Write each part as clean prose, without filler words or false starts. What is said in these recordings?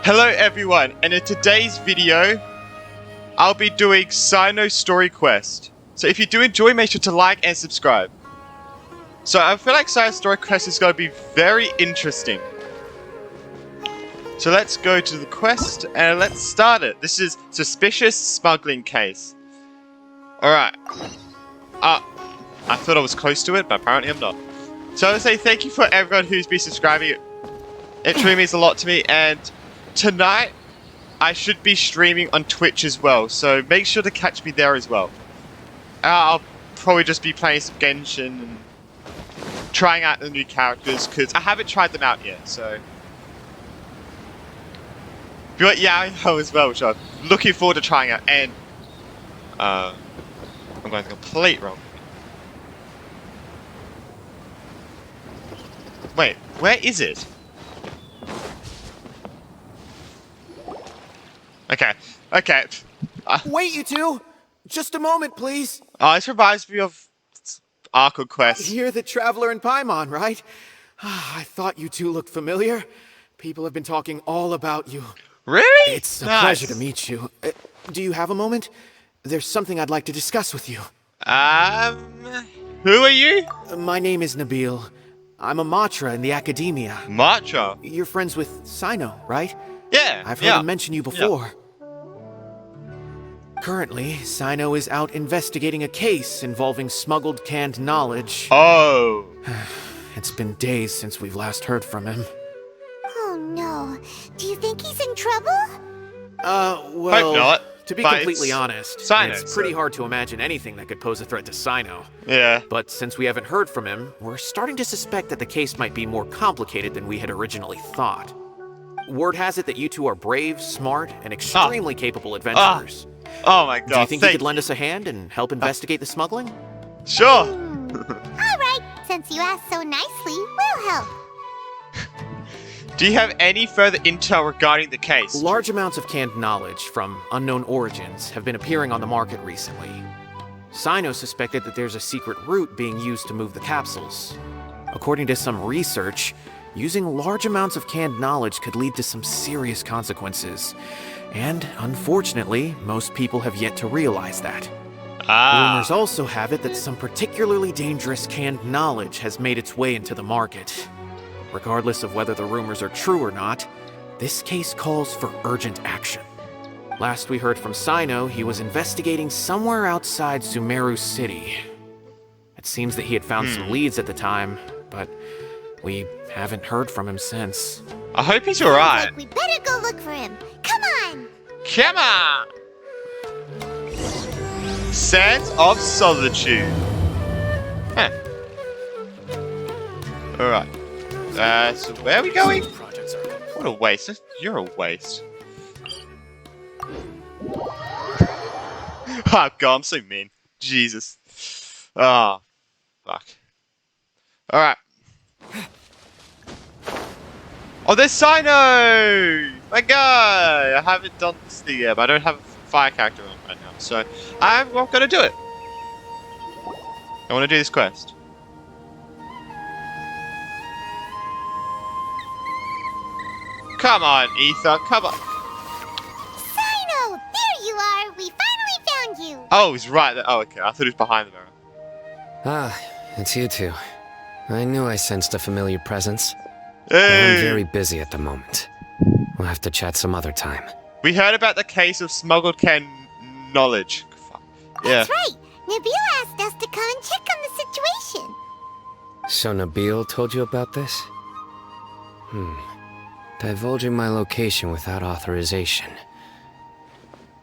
Hello everyone, and in today's video, I'll be doing Cyno Story Quest. So if you do enjoy, make sure to like and subscribe. So I feel like Cyno Story Quest is going to be very interesting. So let's go to the quest and let's start it. This is Suspicious Smuggling Case. Alright. I thought I was close to it, but apparently I'm not. So I would say thank you for everyone who's been subscribing. It truly means a lot to me, and tonight I should be streaming on Twitch as well, so make sure to catch me there as well. I'll probably just be playing some Genshin and trying out the new characters, because I haven't tried them out yet, so... You got Yao as well, which I'm looking forward to trying out, and... I'm going the complete wrong. Wait, where is it? Okay. Wait, you two! Just a moment, please. Oh, this reminds me of Arco Quest. You're the Traveler in Paimon, right? I thought you two looked familiar. People have been talking all about you. Really? It's a pleasure to meet you. Do you have a moment? There's something I'd like to discuss with you. Who are you? My name is Nabil. I'm a Matra in the Academia. Matra? You're friends with Cyno, right? Yeah. I've heard him mention you before. Currently, Cyno is out investigating a case involving smuggled canned knowledge. Oh. It's been days since we've last heard from him. Oh no. Do you think he's in trouble? Well... Hope not. To be completely honest, Cyno, it's pretty hard to imagine anything that could pose a threat to Cyno. Yeah. But since we haven't heard from him, we're starting to suspect that the case might be more complicated than we had originally thought. Word has it that you two are brave, smart, and extremely capable adventurers. Oh my god. Do you think you could lend us a hand and help investigate the smuggling? Sure. Alright, since you asked so nicely, we'll help. Do you have any further intel regarding the case? Large amounts of canned knowledge from unknown origins have been appearing on the market recently. Cyno suspected that there's a secret route being used to move the capsules. According to some research, using large amounts of canned knowledge could lead to some serious consequences. And, unfortunately, most people have yet to realize that. Rumors also have it that some particularly dangerous canned knowledge has made its way into the market. Regardless of whether the rumors are true or not, this case calls for urgent action. Last we heard from Cyno, he was investigating somewhere outside Sumeru City. It seems that he had found some leads at the time, but we haven't heard from him since. I hope he's alright. Like we better go look for him. Come on! Come on! Sands of Solitude. Huh. Alright. So where are we going? What a waste. You're a waste. Oh god, I'm so mean. Jesus. Ah. Fuck. Alright. Oh, there's Cyno! My guy! I haven't done this thing yet, but I don't have a fire character on right now, so I'm not gonna do it. I want to do this quest. Come on, Ether, come on. Cyno! There you are! We finally found you! Oh, he's right there. Oh, okay. I thought he was behind the mirror. Ah, it's you two. I knew I sensed a familiar presence. Hey! I'm very busy at the moment. We'll have to chat some other time. We heard about the case of smuggled canned knowledge. Fuck. Yeah. That's right! Nabil asked us to come and check on the situation. So Nabil told you about this? Divulging my location without authorization.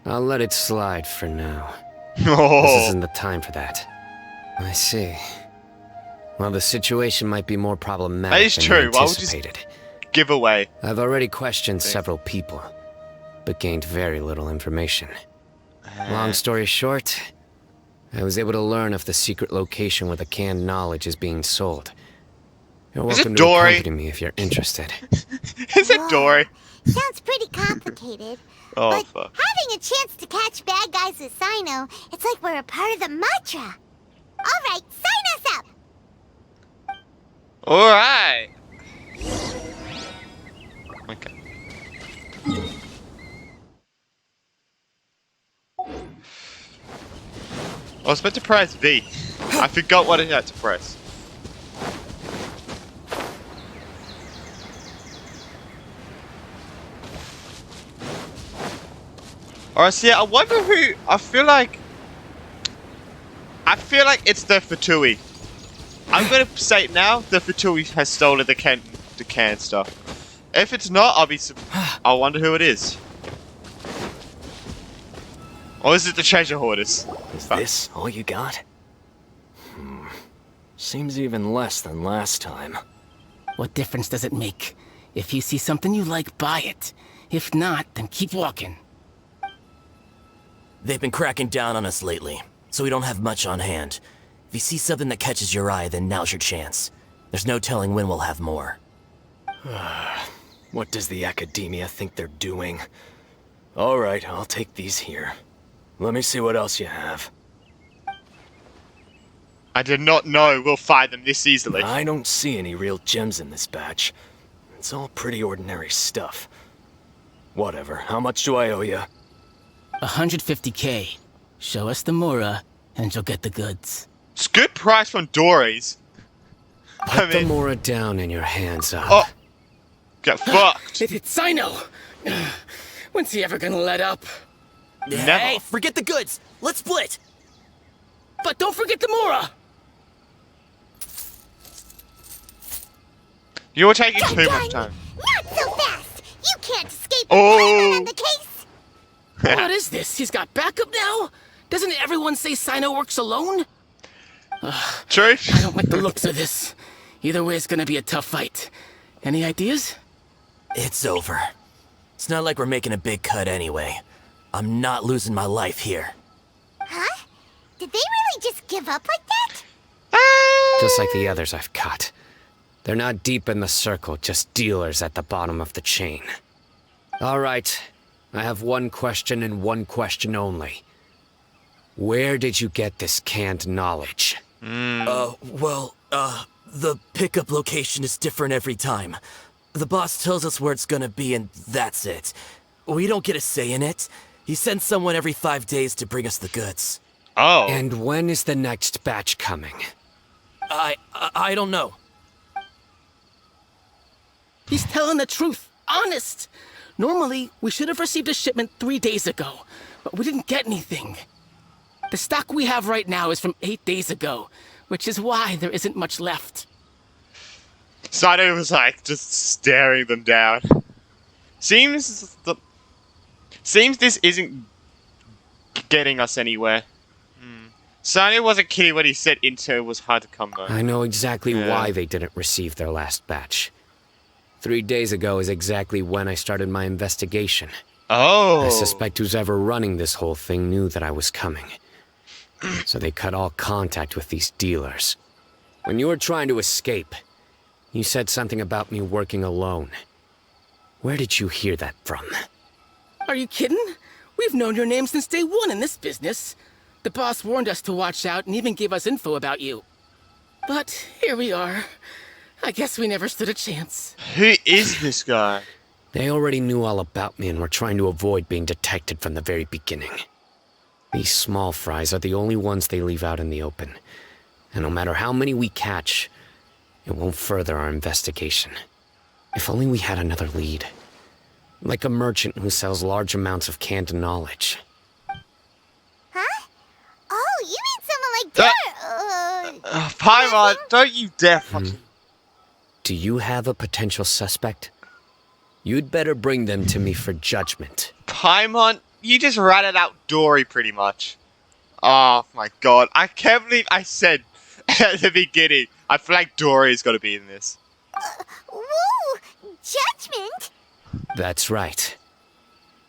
I'll let it slide for now. Oh. This isn't the time for that. I see. Well, the situation might be more problematic That is than true. you Why would you anticipated. give away? I've already questioned several people, but gained very little information. Long story short, I was able to learn of the secret location where the canned knowledge is being sold. You're Is it welcome to Dory? accompany me if you're interested. Is it Dory? Sounds pretty complicated. Oh, but fuck. having a chance to catch bad guys with Cyno, it's like we're a part of the Matra. Alright, sign us up! Alright. Okay. I was meant to press V. I forgot what I had to press. Alright, so yeah, I wonder who. I feel like it's the Fatui. I'm gonna say it now. The Fatui has stolen the can stuff. If it's not, I wonder who it is. Or is it the treasure hoarders? Is this all you got? Seems even less than last time. What difference does it make? If you see something you like, buy it. If not, then keep walking. They've been cracking down on us lately, so we don't have much on hand. If you see something that catches your eye, then now's your chance. There's no telling when we'll have more. What does the academia think they're doing? Alright, I'll take these here. Let me see what else you have. I did not know we'll find them this easily. I don't see any real gems in this batch. It's all pretty ordinary stuff. Whatever, how much do I owe you? 150K. Show us the Mora, and you'll get the goods. It's a good price from Dory's. Put the Mora down and your hands up. Oh, get fucked. It's Cyno! When's he ever gonna let up? Never. Hey, forget the goods! Let's split! But don't forget the Mora! You're taking too much time. Not so fast! You can't escape Oh. Paimon and the case! What is this? He's got backup now? Doesn't everyone say Cyno works alone? True. I don't like the looks of this. Either way, it's gonna be a tough fight. Any ideas? It's over. It's not like we're making a big cut anyway. I'm not losing my life here. Huh? Did they really just give up like that? Just like the others I've cut. They're not deep in the circle, just dealers at the bottom of the chain. All right, I have one question and one question only. Where did you get this canned knowledge? The pickup location is different every time. The boss tells us where it's gonna be and that's it. We don't get a say in it. He sends someone every 5 days to bring us the goods. Oh. And when is the next batch coming? I don't know. He's telling the truth. Honest. Normally, we should have received a shipment 3 days ago, but we didn't get anything. The stock we have right now is from 8 days ago, which is why there isn't much left. Cyno was like just staring them down. Seems this isn't getting us anywhere. Cyno wasn't kidding when he said Intel was hard to come though. I know exactly Yeah. why they didn't receive their last batch. 3 days ago is exactly when I started my investigation. Oh. I suspect who's ever running this whole thing knew that I was coming. So they cut all contact with these dealers. When you were trying to escape, you said something about me working alone. Where did you hear that from? Are you kidding? We've known your name since day one in this business. The boss warned us to watch out and even gave us info about you. But here we are. I guess we never stood a chance. Who is this guy? They already knew all about me and were trying to avoid being detected from the very beginning. These small fries are the only ones they leave out in the open. And no matter how many we catch, it won't further our investigation. If only we had another lead. Like a merchant who sells large amounts of canned knowledge. Huh? Oh, you mean someone like that? Paimon, don't you dare fucking... Do you have a potential suspect? You'd better bring them to me for judgment. Paimon, you just ratted out Dory pretty much. Oh my god, I can't believe I said at the beginning, I feel like Dory's gotta be in this. Whoa! Judgment? That's right.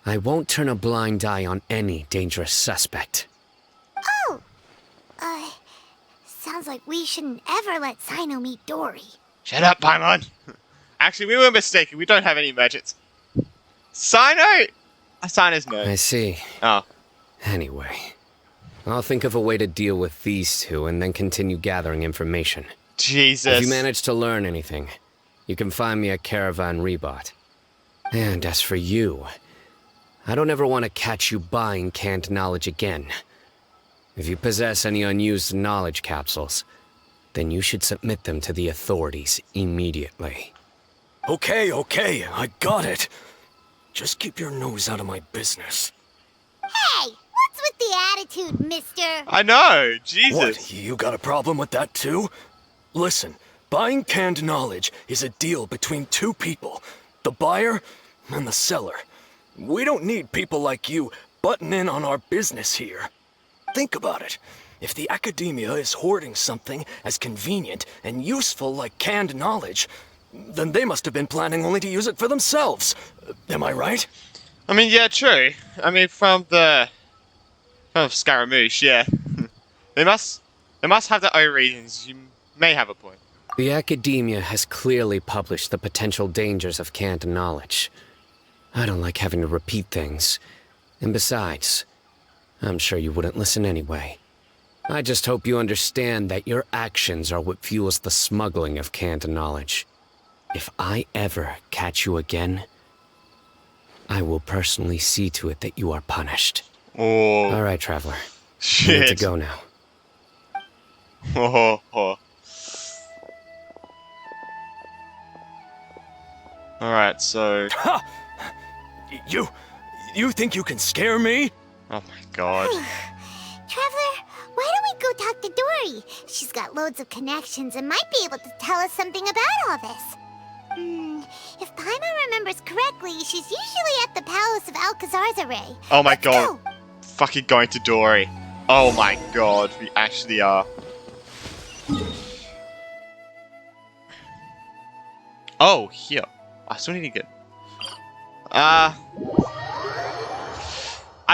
I won't turn a blind eye on any dangerous suspect. Oh! Sounds like we shouldn't ever let Cyno meet Dory. Shut up, Paimon! Actually, we were mistaken, we don't have any merchants. Cyno's no. I see. Oh. Anyway, I'll think of a way to deal with these two and then continue gathering information. Jesus. If you manage to learn anything, you can find me at Caravan Rebot. And as for you, I don't ever want to catch you buying canned knowledge again. If you possess any unused knowledge capsules, then you should submit them to the authorities immediately. Okay, I got it. Just keep your nose out of my business. Hey, what's with the attitude, mister? I know, Jesus. What, you got a problem with that too? Listen, buying canned knowledge is a deal between two people, the buyer and the seller. We don't need people like you butting in on our business here. Think about it. If the academia is hoarding something as convenient and useful like canned knowledge, then they must have been planning only to use it for themselves. Am I right? I mean, yeah, true. I mean, from Scaramouche, yeah. They must have their own reasons. You may have a point. The academia has clearly published the potential dangers of canned knowledge. I don't like having to repeat things. And besides, I'm sure you wouldn't listen anyway. I just hope you understand that your actions are what fuels the smuggling of canned knowledge. If I ever catch you again, I will personally see to it that you are punished. Oh. All right, Traveler. Shit. You need to go now. Alright, so... Ha! You think you can scare me? Oh my god. Traveler, why don't we go talk to Dory? She's got loads of connections and might be able to tell us something about all this. If Paimon remembers correctly, she's usually at the Palace of Alcazar's. Oh my Let's god. go. Fucking going to Dory. Oh my god, we actually are. Oh, here. I still need to get... I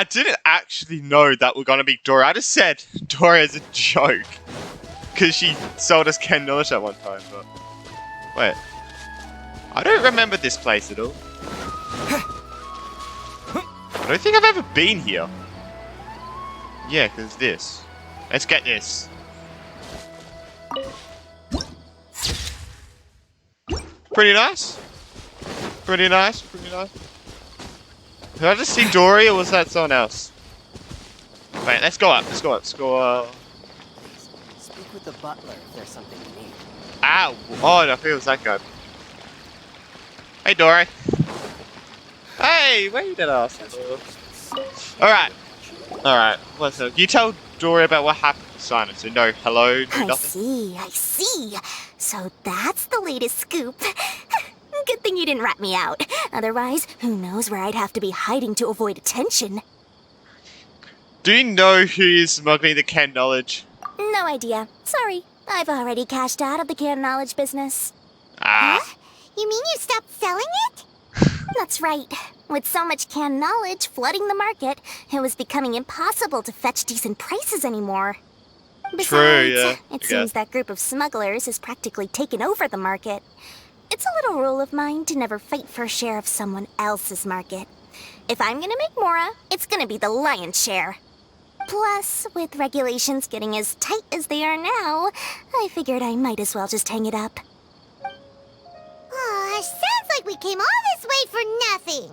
didn't actually know that we're gonna be Dory. I just said Dory as a joke. Because she sold us Ken knowledge at one time, but... Wait. I don't remember this place at all. I don't think I've ever been here. Yeah, because this. Let's get this. Pretty nice. Pretty nice, pretty nice. Did I just see Dory or was that someone else? Wait, let's go up, let's go up, let's go up. Speak with the butler if there's something you need. Ow! Oh, I think it was that guy. Hey, Dory. Hey, wait at us. Alright. Alright, what's up? You tell Dory about what happened to Cyno, so no hello, no nothing? I see. So that's the latest scoop. Good thing you didn't rat me out. Otherwise, who knows where I'd have to be hiding to avoid attention. Do you know who is smuggling the Ken knowledge? No idea. Sorry. I've already cashed out of the canned knowledge business. Ah. Huh? You mean you stopped selling it? That's right. With so much canned knowledge flooding the market, it was becoming impossible to fetch decent prices anymore. Besides, True, yeah. It seems that group of smugglers has practically taken over the market. It's a little rule of mine to never fight for a share of someone else's market. If I'm gonna make Mora, it's gonna be the lion's share. Plus, with regulations getting as tight as they are now, I figured I might as well just hang it up. Sounds like we came all this way for nothing.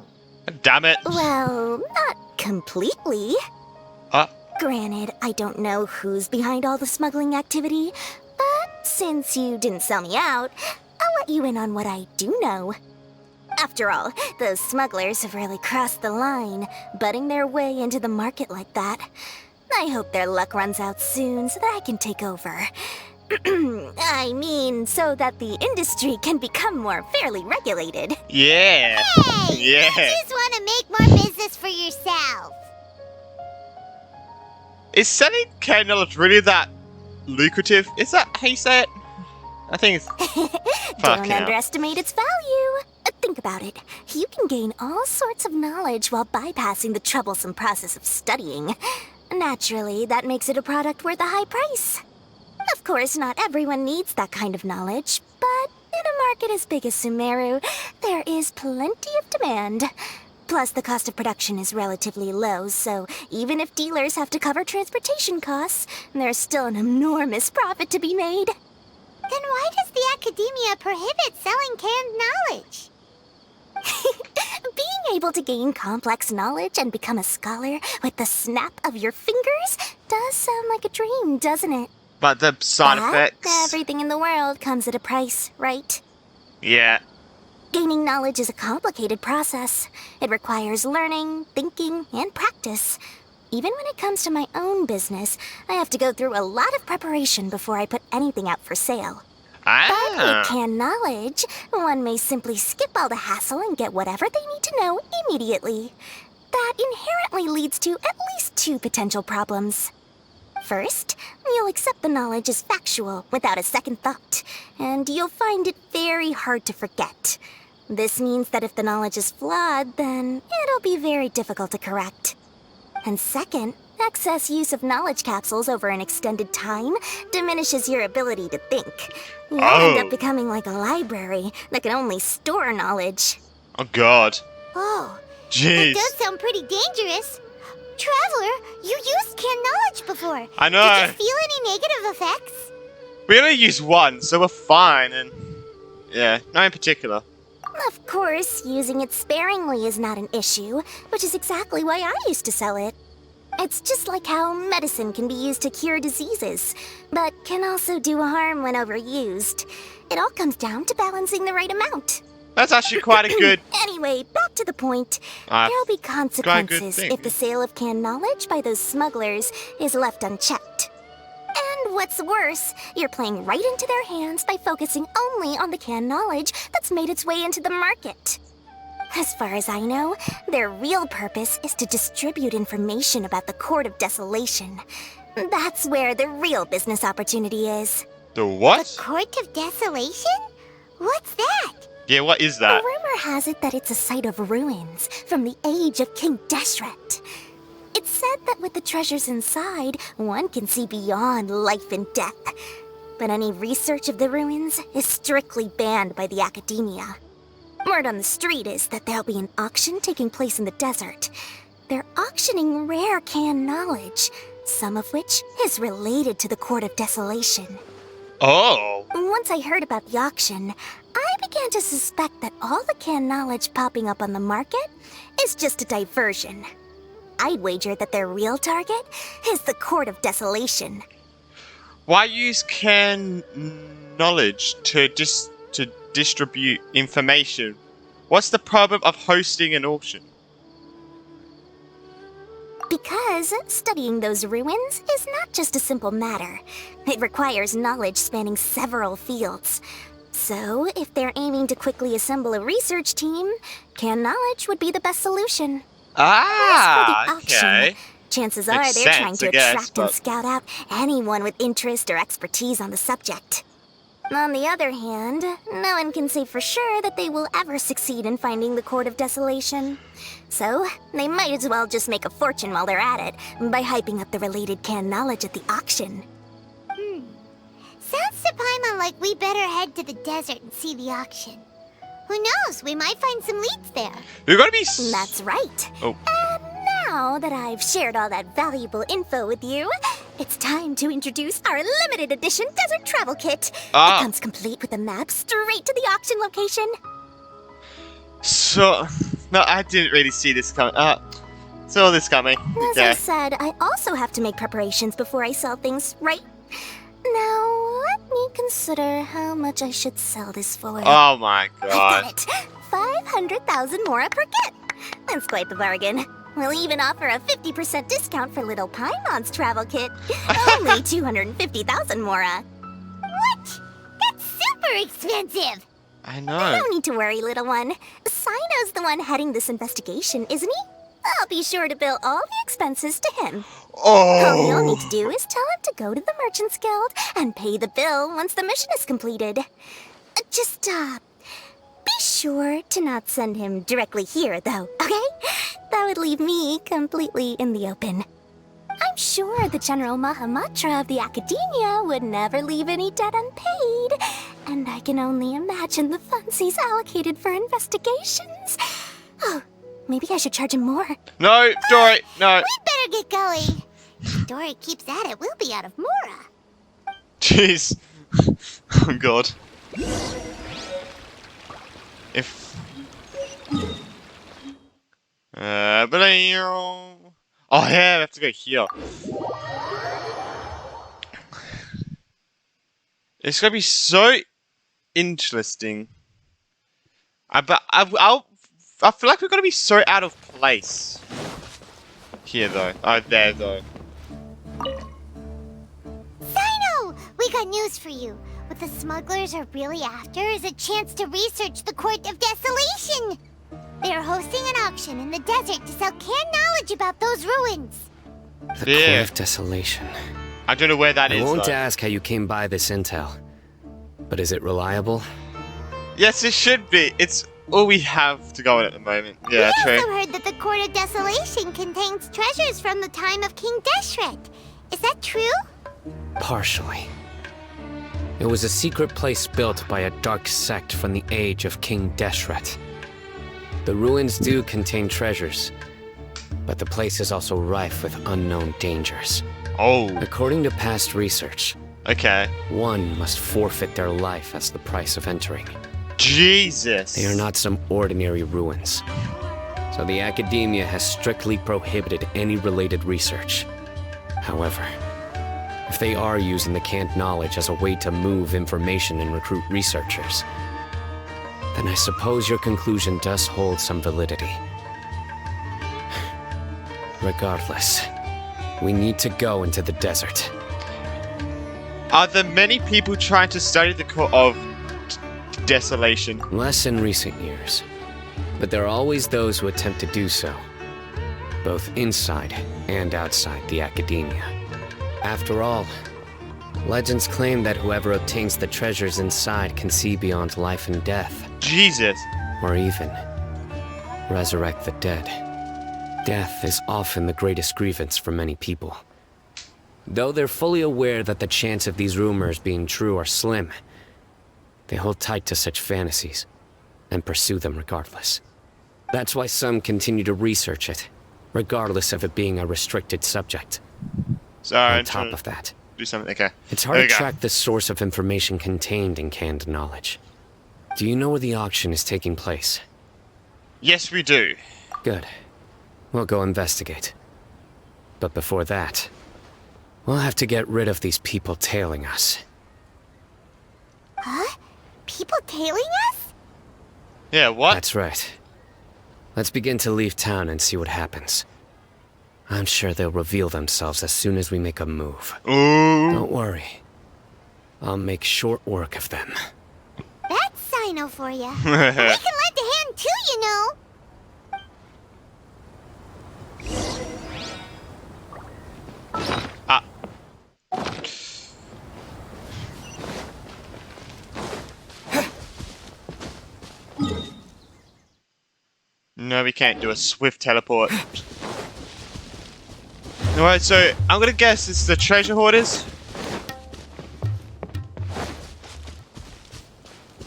Damn it. Well, not completely. Granted, I don't know who's behind all the smuggling activity, but since you didn't sell me out, I'll let you in on what I do know. After all, those smugglers have really crossed the line, butting their way into the market like that. I hope their luck runs out soon so that I can take over. I mean, so that the industry can become more fairly regulated. Yeah. Hey! Yeah. You just want to make more business for yourself. Is selling Ken knowledge really that lucrative? Is that how you say it? I think it's... Don't underestimate its value. Think about it. You can gain all sorts of knowledge while bypassing the troublesome process of studying. Naturally, that makes it a product worth a high price. Of course, not everyone needs that kind of knowledge, but in a market as big as Sumeru, there is plenty of demand. Plus, the cost of production is relatively low, so even if dealers have to cover transportation costs, there's still an enormous profit to be made. Then why does the academia prohibit selling canned knowledge? Being able to gain complex knowledge and become a scholar with the snap of your fingers does sound like a dream, doesn't it? But the side But effects. everything in the world comes at a price, right? Yeah. Gaining knowledge is a complicated process. It requires learning, thinking, and practice. Even when it comes to my own business, I have to go through a lot of preparation before I put anything out for sale. But with canned knowledge, one may simply skip all the hassle and get whatever they need to know immediately. That inherently leads to at least two potential problems. First, you'll accept the knowledge as factual without a second thought, and you'll find it very hard to forget. This means that if the knowledge is flawed, then it'll be very difficult to correct. And second, excess use of knowledge capsules over an extended time diminishes your ability to think. You'll end up becoming like a library that can only store knowledge. Oh god. Oh, Jeez. that does sound pretty dangerous. Traveler, you used canned knowledge before. I know. Did you feel any negative effects? We only used one, so we're fine, and yeah, no in particular. Of course, using it sparingly is not an issue, which is exactly why I used to sell it. It's just like how medicine can be used to cure diseases, but can also do harm when overused. It all comes down to balancing the right amount. That's actually quite a good. Anyway, back to the point. I've There'll be got a good consequences thing. if the sale of canned knowledge by those smugglers is left unchecked. And what's worse, you're playing right into their hands by focusing only on the canned knowledge that's made its way into the market. As far as I know, their real purpose is to distribute information about the Court of Desolation. That's where the real business opportunity is. The what? Court of Desolation? What's that? Yeah, what is that? Rumor has it that it's a site of ruins from the age of King Deshret. It's said that with the treasures inside, one can see beyond life and death. But any research of the ruins is strictly banned by the academia. Word on the street is that there'll be an auction taking place in the desert. They're auctioning rare canned knowledge, some of which is related to the Court of Desolation. Oh. Once I heard about the auction, I began to suspect that all the canned knowledge popping up on the market is just a diversion. I'd wager that their real target is the Court of Desolation. Why use canned knowledge to distribute information? What's the problem of hosting an auction? Because studying those ruins is not just a simple matter. It requires knowledge spanning several fields. So, if they're aiming to quickly assemble a research team, canned knowledge would be the best solution. As for the auction, Okay. chances Makes are they're trying sense, to I guess, attract and but- scout out anyone with interest or expertise on the subject. On the other hand, no one can say for sure that they will ever succeed in finding the Court of Desolation. So, they might as well just make a fortune while they're at it by hyping up the related canned knowledge at the auction. Sounds to Paimon like we better head to the desert and see the auction. Who knows, we might find some leads there. You're gonna be. That's right. Oh. And now that I've shared all that valuable info with you, it's time to introduce our limited edition desert travel kit. Ah. It comes complete with a map straight to the auction location. So, no, I didn't really see this coming. Saw this coming. As I said, I also have to make preparations before I sell things, right? Now, let me consider how much I should sell this for. Oh my I god. got it! 500,000 mora per kit! That's quite the bargain. We'll even offer a 50% discount for little Paimon's travel kit. Only 250,000 mora. What? That's super expensive! I know. No need to worry, little one. Cyno's the one heading this investigation, isn't he? I'll be sure to bill all the expenses to him. All you'll need to do is tell him to go to the Merchants Guild and pay the bill once the mission is completed. Just, be sure to not send him directly here, though, okay? That would leave me completely in the open. I'm sure the General Mahamatra of the Academia would never leave any debt unpaid, and I can only imagine the funds he's allocated for investigations. Oh, maybe I should charge him more. No, Dory, no. We better get going. If Dory keeps at it, we'll be out of mora. Jeez. Oh god. If Oh yeah, I have to go here. It's gonna be so interesting. I feel like we're gonna be so out of place here though. Oh, there though. Cyno! We got news for you. What the smugglers are really after is a chance to research the Court of Desolation. They are hosting an auction in the desert to sell canned knowledge about those ruins. The Court of Desolation. I don't know where that is. I won't though. ask how you came by this intel, but is it reliable? Yes, it should be. It's all we have to go on at the moment. Yeah, We true. also heard that the Court of Desolation contains treasures from the time of King Deshret. Is that true? Partially. It was a secret place built by a dark sect from the age of King Deshret. The ruins do contain treasures, but the place is also rife with unknown dangers. Oh. According to past research, Okay. one must forfeit their life as the price of entering. Jesus. They are not some ordinary ruins. So the academia has strictly prohibited any related research. However, if they are using the canned knowledge as a way to move information and recruit researchers, then I suppose your conclusion does hold some validity. Regardless, we need to go into the desert. Are there many people trying to study the Court of Desolation? Less in recent years, but there are always those who attempt to do so, both inside and outside the academia. After all, legends claim that whoever obtains the treasures inside can see beyond life and death. Jesus. Or even resurrect the dead. Death is often the greatest grievance for many people. Though they're fully aware that the chance of these rumors being true are slim, they hold tight to such fantasies and pursue them regardless. That's why some continue to research it, regardless of it being a restricted subject. Sorry. On top of that, Do something. Okay. it's There hard we to go. track the source of information contained in canned knowledge. Do you know where the auction is taking place? Yes, we do. Good. We'll go investigate. But before that, we'll have to get rid of these people tailing us. Huh? People tailing us? Yeah. What? That's right. Let's begin to leave town and see what happens. I'm sure they'll reveal themselves as soon as we make a move. Ooh. Don't worry. I'll make short work of them. That's Cyno for you. We can lend a hand too, you know. Ah. No, we can't do a swift teleport. Alright, so I'm gonna guess it's the treasure hoarders.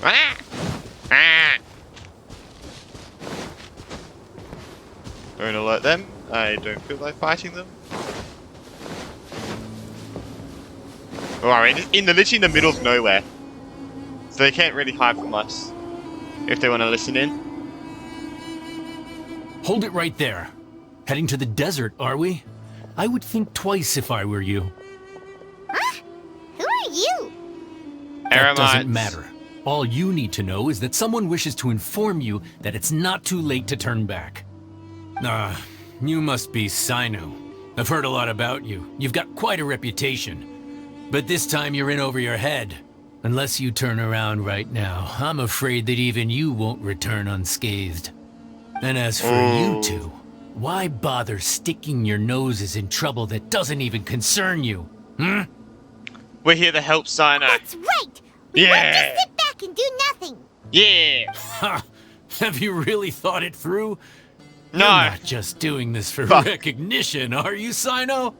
Ah! Ah! Don't alert them. I don't feel like fighting them. Alright, literally in the middle of nowhere. So they can't really hide from us. If they want to listen in. Hold it right there. Heading to the desert, are we? I would think twice if I were you. Huh? Who are you? That doesn't Eremites. matter. All you need to know is that someone wishes to inform you that it's not too late to turn back. You must be Cyno. I've heard a lot about you. You've got quite a reputation. But this time you're in over your head. Unless you turn around right now, I'm afraid that even you won't return unscathed. And as for you two, why bother sticking your noses in trouble that doesn't even concern you? Hmm? We're here to help Cyno. That's right. We Yeah. won't just sit back and do nothing. Yeah. Ha! Have you really thought it through? No. You're not just doing this for Fuck. recognition, are you, Cyno?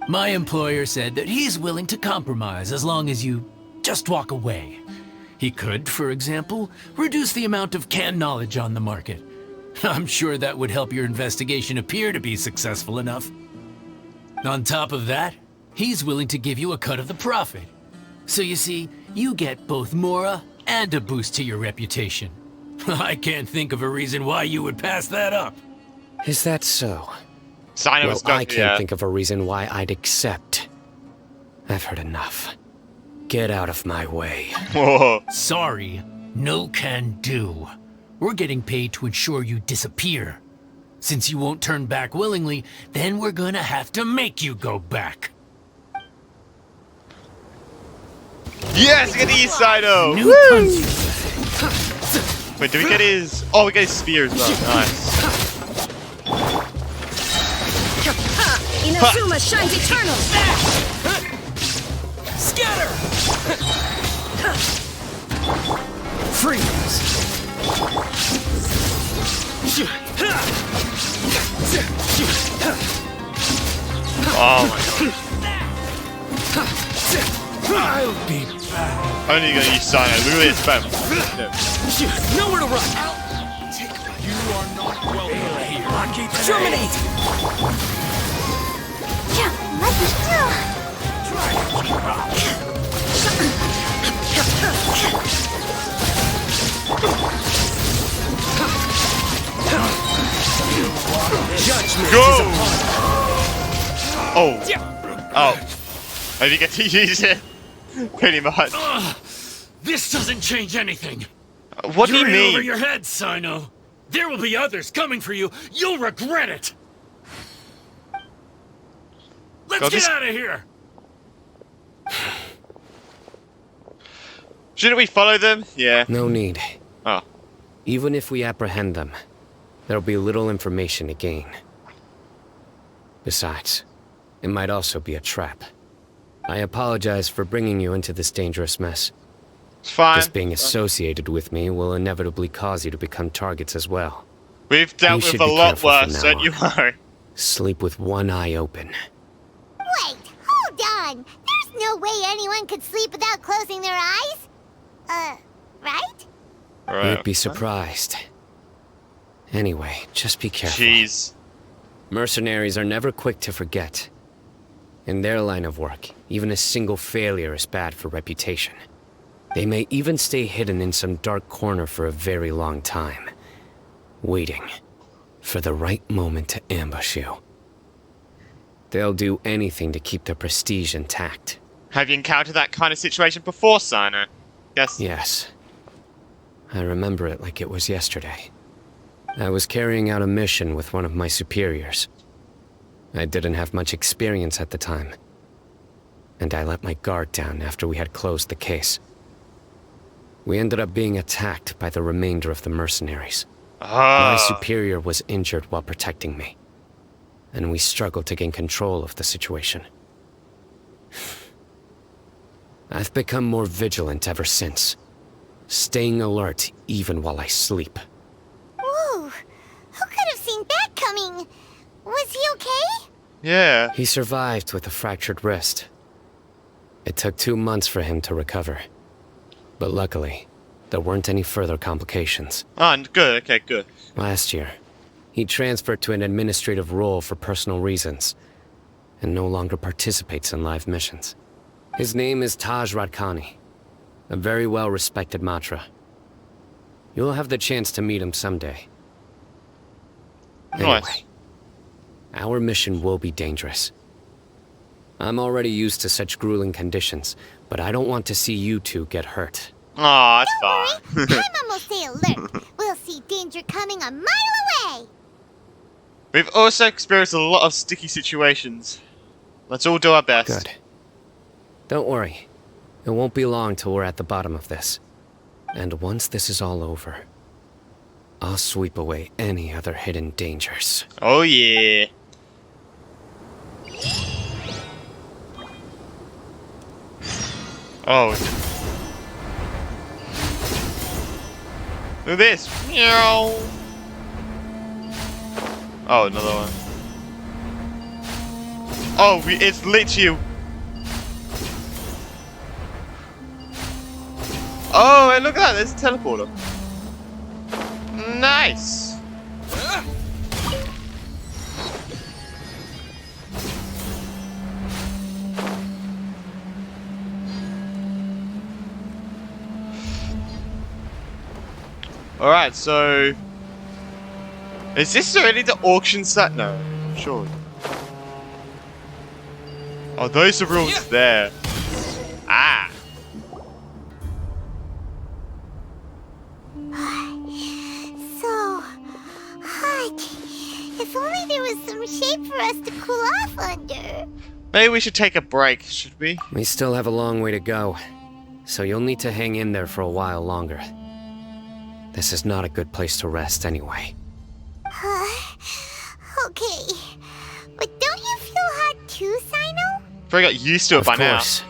My employer said that he's willing to compromise as long as you just walk away. He could, for example, reduce the amount of canned knowledge on the market. I'm sure that would help your investigation appear to be successful enough. On top of that, he's willing to give you a cut of the profit. So you see, you get both Mora and a boost to your reputation. I can't think of a reason why you would pass that up. Is that so? Cyno Well, was going I can't think of a reason why I'd accept. I've heard enough. Get out of my way. Whoa. Sorry, no can do. We're getting paid to ensure you disappear. Since you won't turn back willingly, then we're gonna have to make you go back. Yes, get these Cyno! New Woo! punch. Wait, did we get his... Oh, we got his spear as well. Nice. Inazuma shines eternal! Scatter! Freeze! Oh my god. I'll be back. Only gonna use Cyno. Look at this spam. Nowhere to run! You are not welcome here. Terminate! Yeah, let me go. Judgment Go! is upon Oh. Oh. I didn't get to use it. Pretty much. This doesn't change anything. What do you You're in over mean? your head, Cyno. There will be others coming for you. You'll regret it. Let's God, get this- out of here. Shouldn't we follow them? Yeah. No need. Oh. Even if we apprehend them, there'll be little information to gain. Besides, it might also be a trap. I apologize for bringing you into this dangerous mess. It's fine. Just being associated with me will inevitably cause you to become targets as well. We've dealt You with should a be lot careful from worse, now don't you on. worry. Sleep with one eye open. Wait, hold on. There's no way anyone could sleep without closing their eyes. Right? You'd be surprised. Anyway, just be careful. Jeez. Mercenaries are never quick to forget. In their line of work, even a single failure is bad for reputation. They may even stay hidden in some dark corner for a very long time, waiting for the right moment to ambush you. They'll do anything to keep their prestige intact. Have you encountered that kind of situation before, Cyno? Yes. Yes. I remember it like it was yesterday. I was carrying out a mission with one of my superiors. I didn't have much experience at the time, and I let my guard down after we had closed the case. We ended up being attacked by the remainder of the mercenaries. My superior was injured while protecting me, and we struggled to gain control of the situation. I've become more vigilant ever since, staying alert even while I sleep. Whoa, who could have seen that coming? Was he okay? Yeah. He survived with a fractured wrist. It took 2 months for him to recover. But luckily, there weren't any further complications. Oh, good. Okay, good. Last year, he transferred to an administrative role for personal reasons, and no longer participates in live missions. His name is Taj Radkani, a very well-respected Matra. You'll have the chance to meet him someday. Anyway, Nice. our mission will be dangerous. I'm already used to such grueling conditions, but I don't want to see you two get hurt. Aw, it's Don't fine. worry, I'm almost stay alert. We'll see danger coming a mile away. We've also experienced a lot of sticky situations. Let's all do our best. Good. Don't worry. It won't be long till we're at the bottom of this. And once this is all over, I'll sweep away any other hidden dangers. Oh, yeah. Oh. Look at this. Meow. Oh, another one. Oh, it's literally... Oh, and look at that, there's a teleporter. Nice. Alright, so... Is this already the auction site? No, sure. Oh, those are rooms there. Ah! So hot. If only there was some shade for us to cool off under. Maybe we should take a break, should we? We still have a long way to go, so you'll need to hang in there for a while longer. This is not a good place to rest anyway. Okay. But don't you feel hot too, Cyno? Probably got used to it by now. Of course,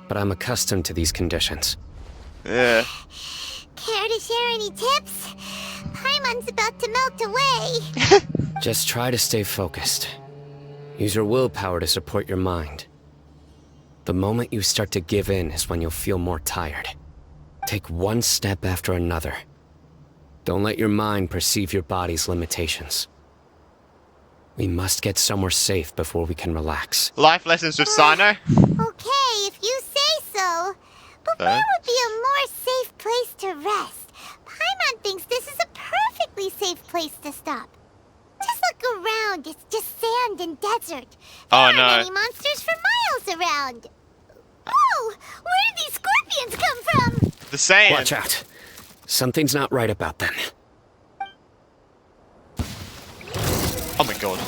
but I'm accustomed to these conditions. Yeah. Care to share any tips? Paimon's about to melt away. Just try to stay focused. Use your willpower to support your mind. The moment you start to give in is when you'll feel more tired. Take one step after another. Don't let your mind perceive your body's limitations. We must get somewhere safe before we can relax. Life lessons with Cyno. Okay, if you say so. But where would be a more safe place to rest? Paimon thinks this is a perfectly safe place to stop. Just look around, it's just sand and desert. There aren't any monsters for miles around. Whoa! Where did these scorpions come from? The sand. Watch out. Something's not right about them. Oh my god.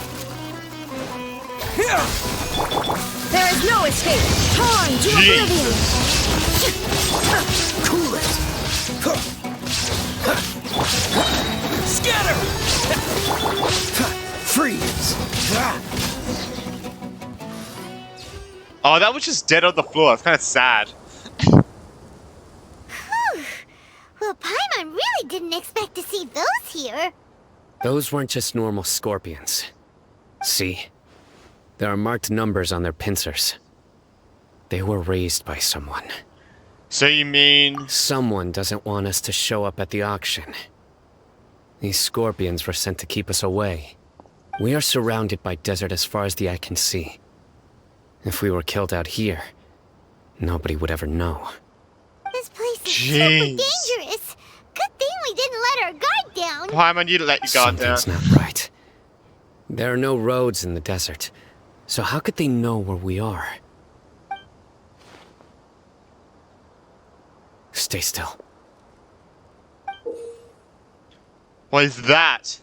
There is no escape. Torn to oblivion. Cool it! Scatter! Freeze! Oh, that was just dead on the floor. It's kind of sad. Well, Paimon really didn't expect to see those here. Those weren't just normal scorpions. See? There are marked numbers on their pincers. They were raised by someone. So you mean... Someone doesn't want us to show up at the auction. These scorpions were sent to keep us away. We are surrounded by desert as far as the eye can see. If we were killed out here, nobody would ever know. This place is super dangerous. Good thing we didn't let our guard down. Paimon, you let your guard down. Something's not right. There are no roads in the desert, so how could they know where we are? Stay still. What is that?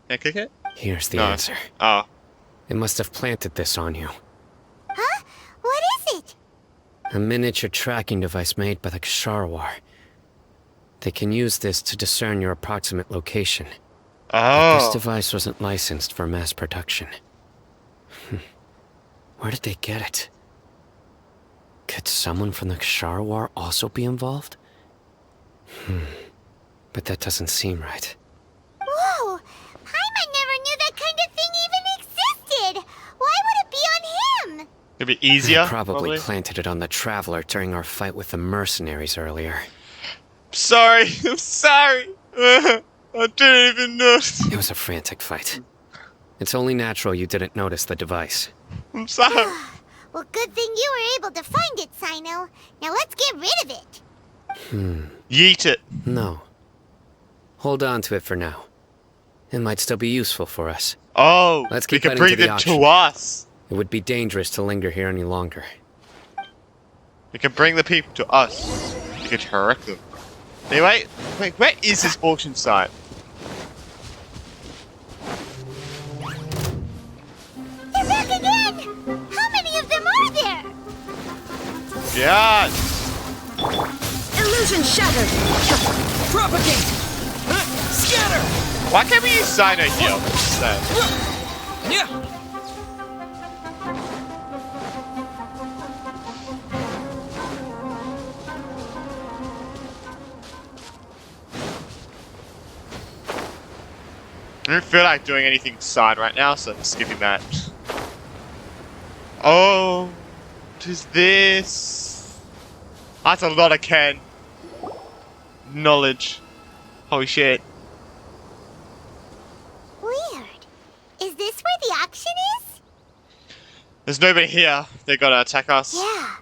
Can I click it? Here's the answer. Oh. It must have planted this on you. Huh? What is it? A miniature tracking device made by the Ksharawar. They can use this to discern your approximate location. But this device wasn't licensed for mass production. Where did they get it? Could someone from the Ksharawar also be involved? But that doesn't seem right. Whoa! Paimon never knew that kind of thing even existed! Why would it be on him? It'd be easier. They probably planted it on the Traveler during our fight with the mercenaries earlier. Sorry, I'm sorry. I didn't even notice. It was a frantic fight. It's only natural you didn't notice the device. I'm sorry. Well, good thing you were able to find it, Cyno. Now let's get rid of it. Yeet it. No. Hold on to it for now. It might still be useful for us. Oh, let's we keep can heading bring to the it auction. to us. It would be dangerous to linger here any longer. We can bring the people to us. We can direct them. Anyway, wait, where is this auction site? They're back again! How many of them are there? Yeah. Illusion shattered. Propagate! Scatter! Why can't we use Cyno here instead? Yeah! I don't feel like doing anything side right now, so I'm skipping that. Oh, what is this? That's a lot of Ken. Knowledge. Holy shit. Weird. Is this where the auction is? There's nobody here. They're gonna attack us. Yeah,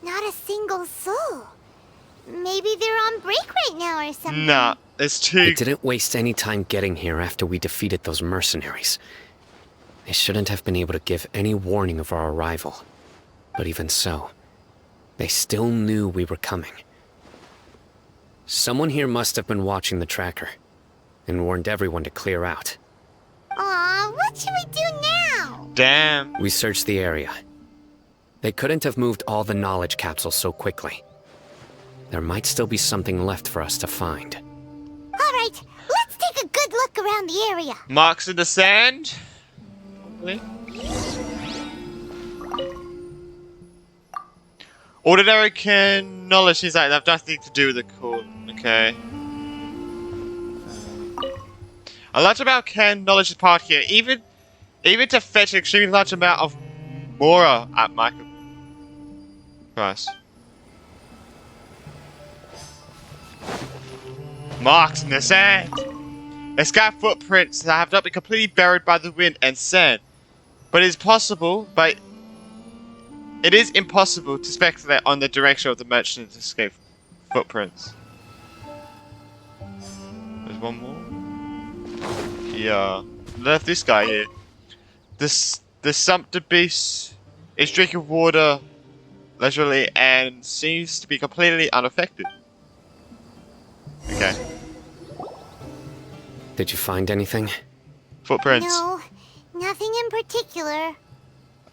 not a single soul. Maybe they're on break right now or something. Nah, it's too... They didn't waste any time getting here after we defeated those mercenaries. They shouldn't have been able to give any warning of our arrival. But even so, they still knew we were coming. Someone here must have been watching the tracker and warned everyone to clear out. Aw, what should we do now? Damn. We searched the area. They couldn't have moved all the knowledge capsules so quickly. There might still be something left for us to find. Alright, let's take a good look around the area. Marks in the sand? Ordinary can knowledge is like that have nothing to do with the call. Okay. A large amount of can knowledge is part here. Even to fetch an extremely large amount of Mora at Michael price. Marks in the sand. A sky footprints that have not been completely buried by the wind and sand. But it is possible, it is impossible to speculate on the direction of the merchant's escape footprints. There's one more. Yeah. Left this guy here. The sumpter beast is drinking water leisurely and seems to be completely unaffected. Okay. Did you find anything? Footprints. No, nothing in particular.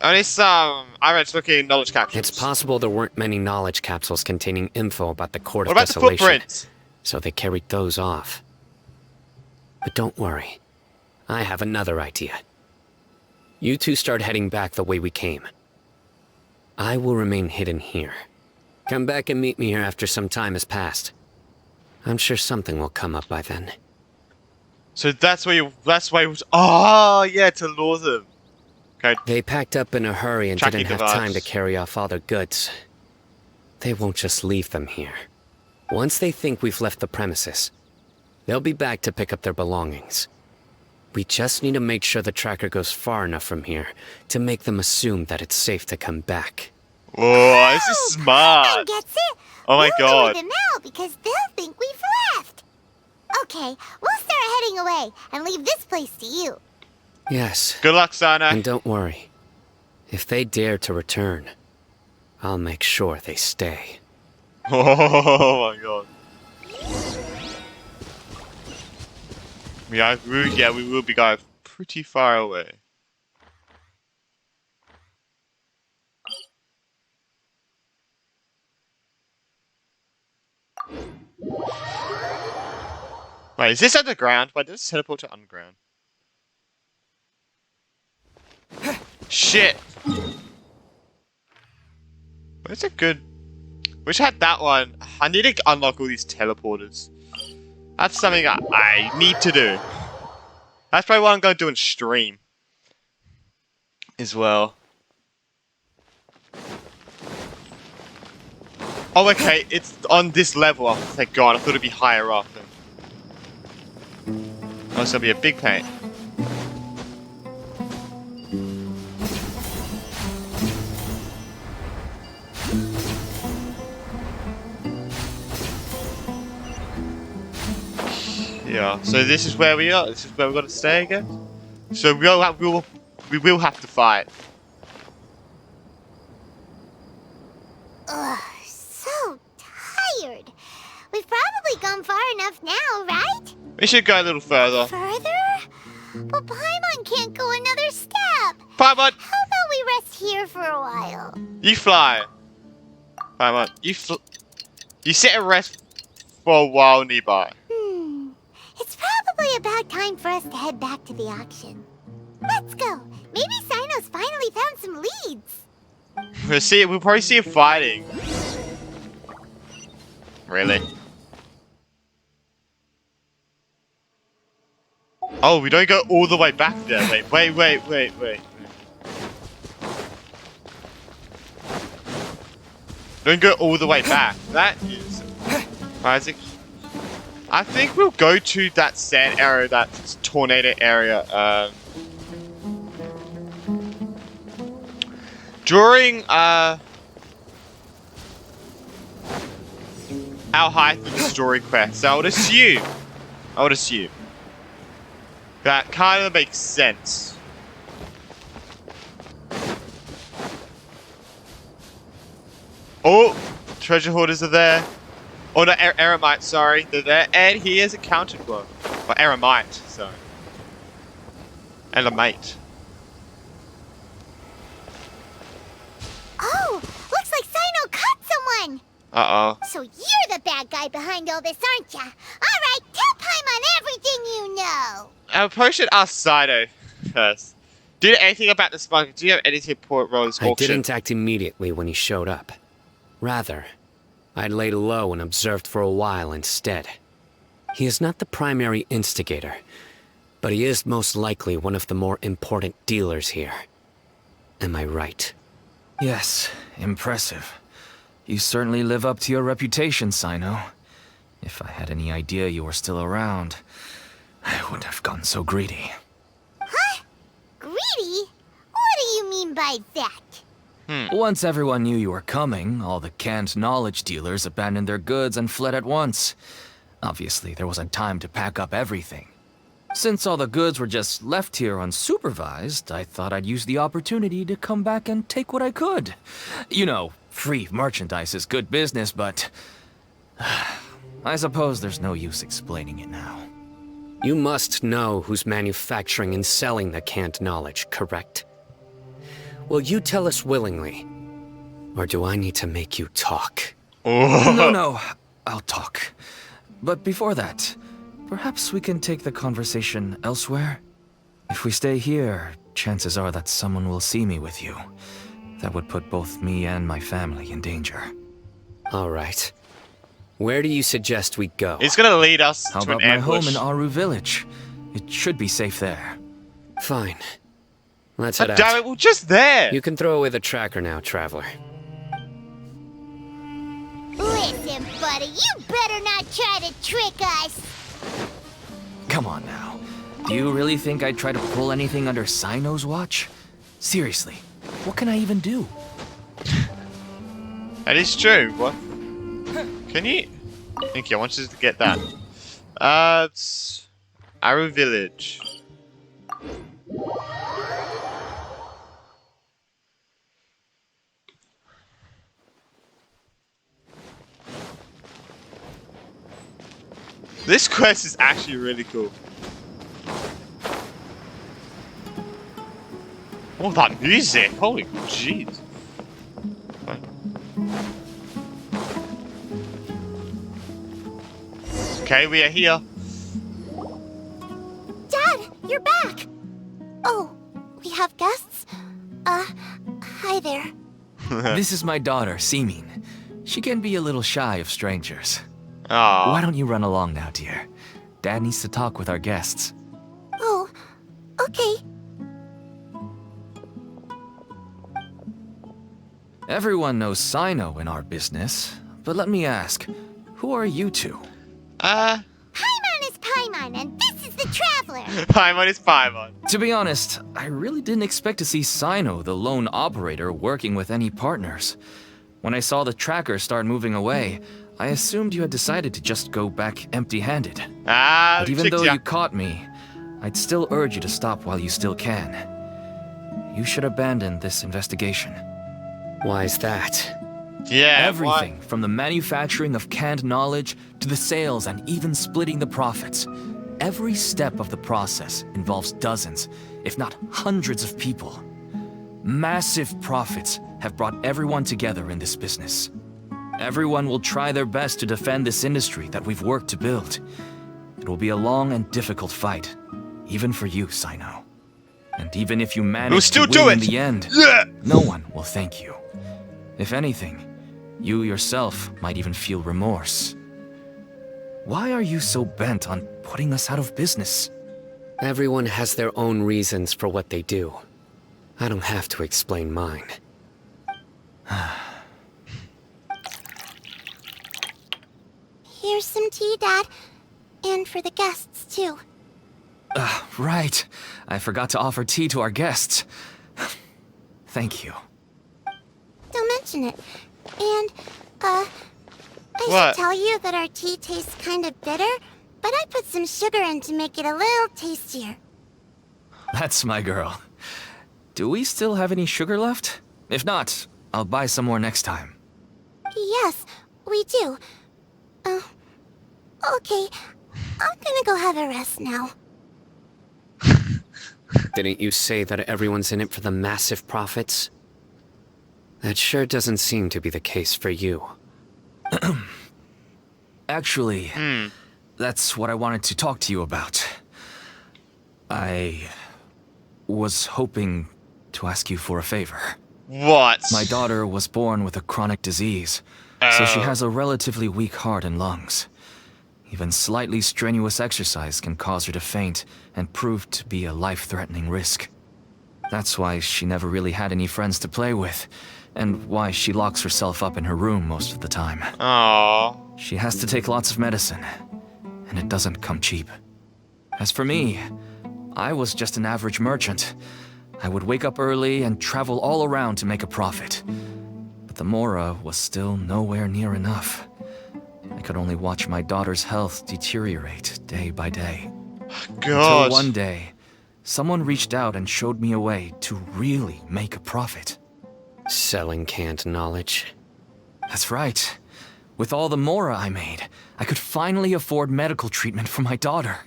Only some looking knowledge capsules. It's possible there weren't many knowledge capsules containing info about the Court What of about the Desolation. footprints? So they carried those off. But don't worry. I have another idea. You two start heading back the way we came. I will remain hidden here. Come back and meet me here after some time has passed. I'm sure something will come up by then. So that's why it was. Oh, yeah, to lure them. Okay. They packed up in a hurry and Tracking didn't have device. time to carry off all their goods. They won't just leave them here. Once they think we've left the premises, they'll be back to pick up their belongings. We just need to make sure the tracker goes far enough from here to make them assume that it's safe to come back. Whoa, this is smart. Gets it? Oh my god. We'll lure them out because they'll think we've left. Okay, we'll start heading away and leave this place to you. Yes. Good luck, Cyno. And don't worry. If they dare to return, I'll make sure they stay. Oh my god. Yeah, we will be going pretty far away. Wait, is this underground? Why does it teleport to underground? Shit! Where's a good... Wish I had that one. I need to unlock all these teleporters. That's something I need to do. That's probably what I'm going to do in stream. As well. Oh, okay. It's on this level. Oh, thank God. I thought it'd be higher up. Oh, it's going to be a big pain. Yeah, so this is where we are. This is where we're gonna stay again. So we will have to fight. Ugh, so tired. We've probably gone far enough now, right? We should go a little further. Further? But Paimon can't go another step. Paimon, How about we rest here for a while? you fly. Paimon, you sit and rest for a while nearby. It's probably about time for us to head back to the auction. Let's go. Maybe Cyno's finally found some leads. We'll probably see him fighting. Really? Oh, we don't go all the way back there. Wait. Don't go all the way back. That is... Isaac. I think we'll go to that sand area, that tornado area, how high through the story quest. So I would assume that kind of makes sense. Oh, treasure hoarders are there. Oh no, Eremite, sorry, they're there. And he is a counted one. Or Eremite, sorry. And a mate. Oh, looks like Cyno caught someone! Uh-oh. So you're the bad guy behind all this, aren't ya? Alright, tell Paimon everything you know! I probably should ask Cyno first. Do you know anything about the smuggler? Do you have anything important about this I auction? didn't act immediately when he showed up. Rather, I laid low and observed for a while instead. He is not the primary instigator, but he is most likely one of the more important dealers here. Am I right? Yes, impressive. You certainly live up to your reputation, Cyno. If I had any idea you were still around, I wouldn't have gotten so greedy. Huh? Greedy? What do you mean by that? Once everyone knew you were coming, all the canned knowledge dealers abandoned their goods and fled at once. Obviously, there wasn't time to pack up everything. Since all the goods were just left here unsupervised, I thought I'd use the opportunity to come back and take what I could. You know, free merchandise is good business, but I suppose there's no use explaining it now. You must know who's manufacturing and selling the canned knowledge, correct? Will you tell us willingly? Or do I need to make you talk? No, I'll talk. But before that, perhaps we can take the conversation elsewhere? If we stay here, chances are that someone will see me with you. That would put both me and my family in danger. All right. Where do you suggest we go? It's gonna lead us How to about an my ambush. home in Aru Village? It should be safe there. Fine. Let's head God out. damn it, we're just there! You can throw away the tracker now, traveler. Listen, buddy, you better not try to trick us! Come on now. Do you really think I'd try to pull anything under Cyno's watch? Seriously, what can I even do? That is true. What? Can you? Thank you. I want you to get that. It's Aru Village. This quest is actually really cool. Oh, that music! Holy jeez. Okay, we are here. Dad, you're back! Oh, we have guests? Hi there. This is my daughter, Seemin. She can be a little shy of strangers. Aww. Why don't you run along now, dear? Dad needs to talk with our guests. Oh, okay. Everyone knows Cyno in our business, but let me ask, who are you two? Paimon is Paimon, and this is the Traveler! Paimon is Paimon. To be honest, I really didn't expect to see Cyno, the lone operator, working with any partners. When I saw the tracker start moving away, I assumed you had decided to just go back empty-handed. But even though you caught me, I'd still urge you to stop while you still can. You should abandon this investigation. Why is that? Yeah, Everything from the manufacturing of canned knowledge to the sales and even splitting the profits. Every step of the process involves dozens, if not hundreds of people. Massive profits have brought everyone together in this business. Everyone will try their best to defend this industry that we've worked to build. It will be a long and difficult fight, even for you, Cyno. And even if you manage to win in the end, no one will thank you. If anything, you yourself might even feel remorse. Why are you so bent on putting us out of business? Everyone has their own reasons for what they do. I don't have to explain mine. Here's some tea, Dad. And for the guests, too. Right. I forgot to offer tea to our guests. Thank you. Don't mention it. And, I What? should tell you that our tea tastes kind of bitter, but I put some sugar in to make it a little tastier. That's my girl. Do we still have any sugar left? If not, I'll buy some more next time. Yes, we do. Okay. I'm gonna go have a rest now. Didn't you say that everyone's in it for the massive profits? That sure doesn't seem to be the case for you. Actually, that's what I wanted to talk to you about. I was hoping to ask you for a favor. What? My daughter was born with a chronic disease, so she has a relatively weak heart and lungs. Even slightly strenuous exercise can cause her to faint and prove to be a life-threatening risk. That's why she never really had any friends to play with, and why she locks herself up in her room most of the time. Aww. She has to take lots of medicine, and it doesn't come cheap. As for me, I was just an average merchant. I would wake up early and travel all around to make a profit. But the Mora was still nowhere near enough. I could only watch my daughter's health deteriorate day by day. God. Until one day, someone reached out and showed me a way to really make a profit. Selling canned knowledge. That's right. With all the Mora I made, I could finally afford medical treatment for my daughter.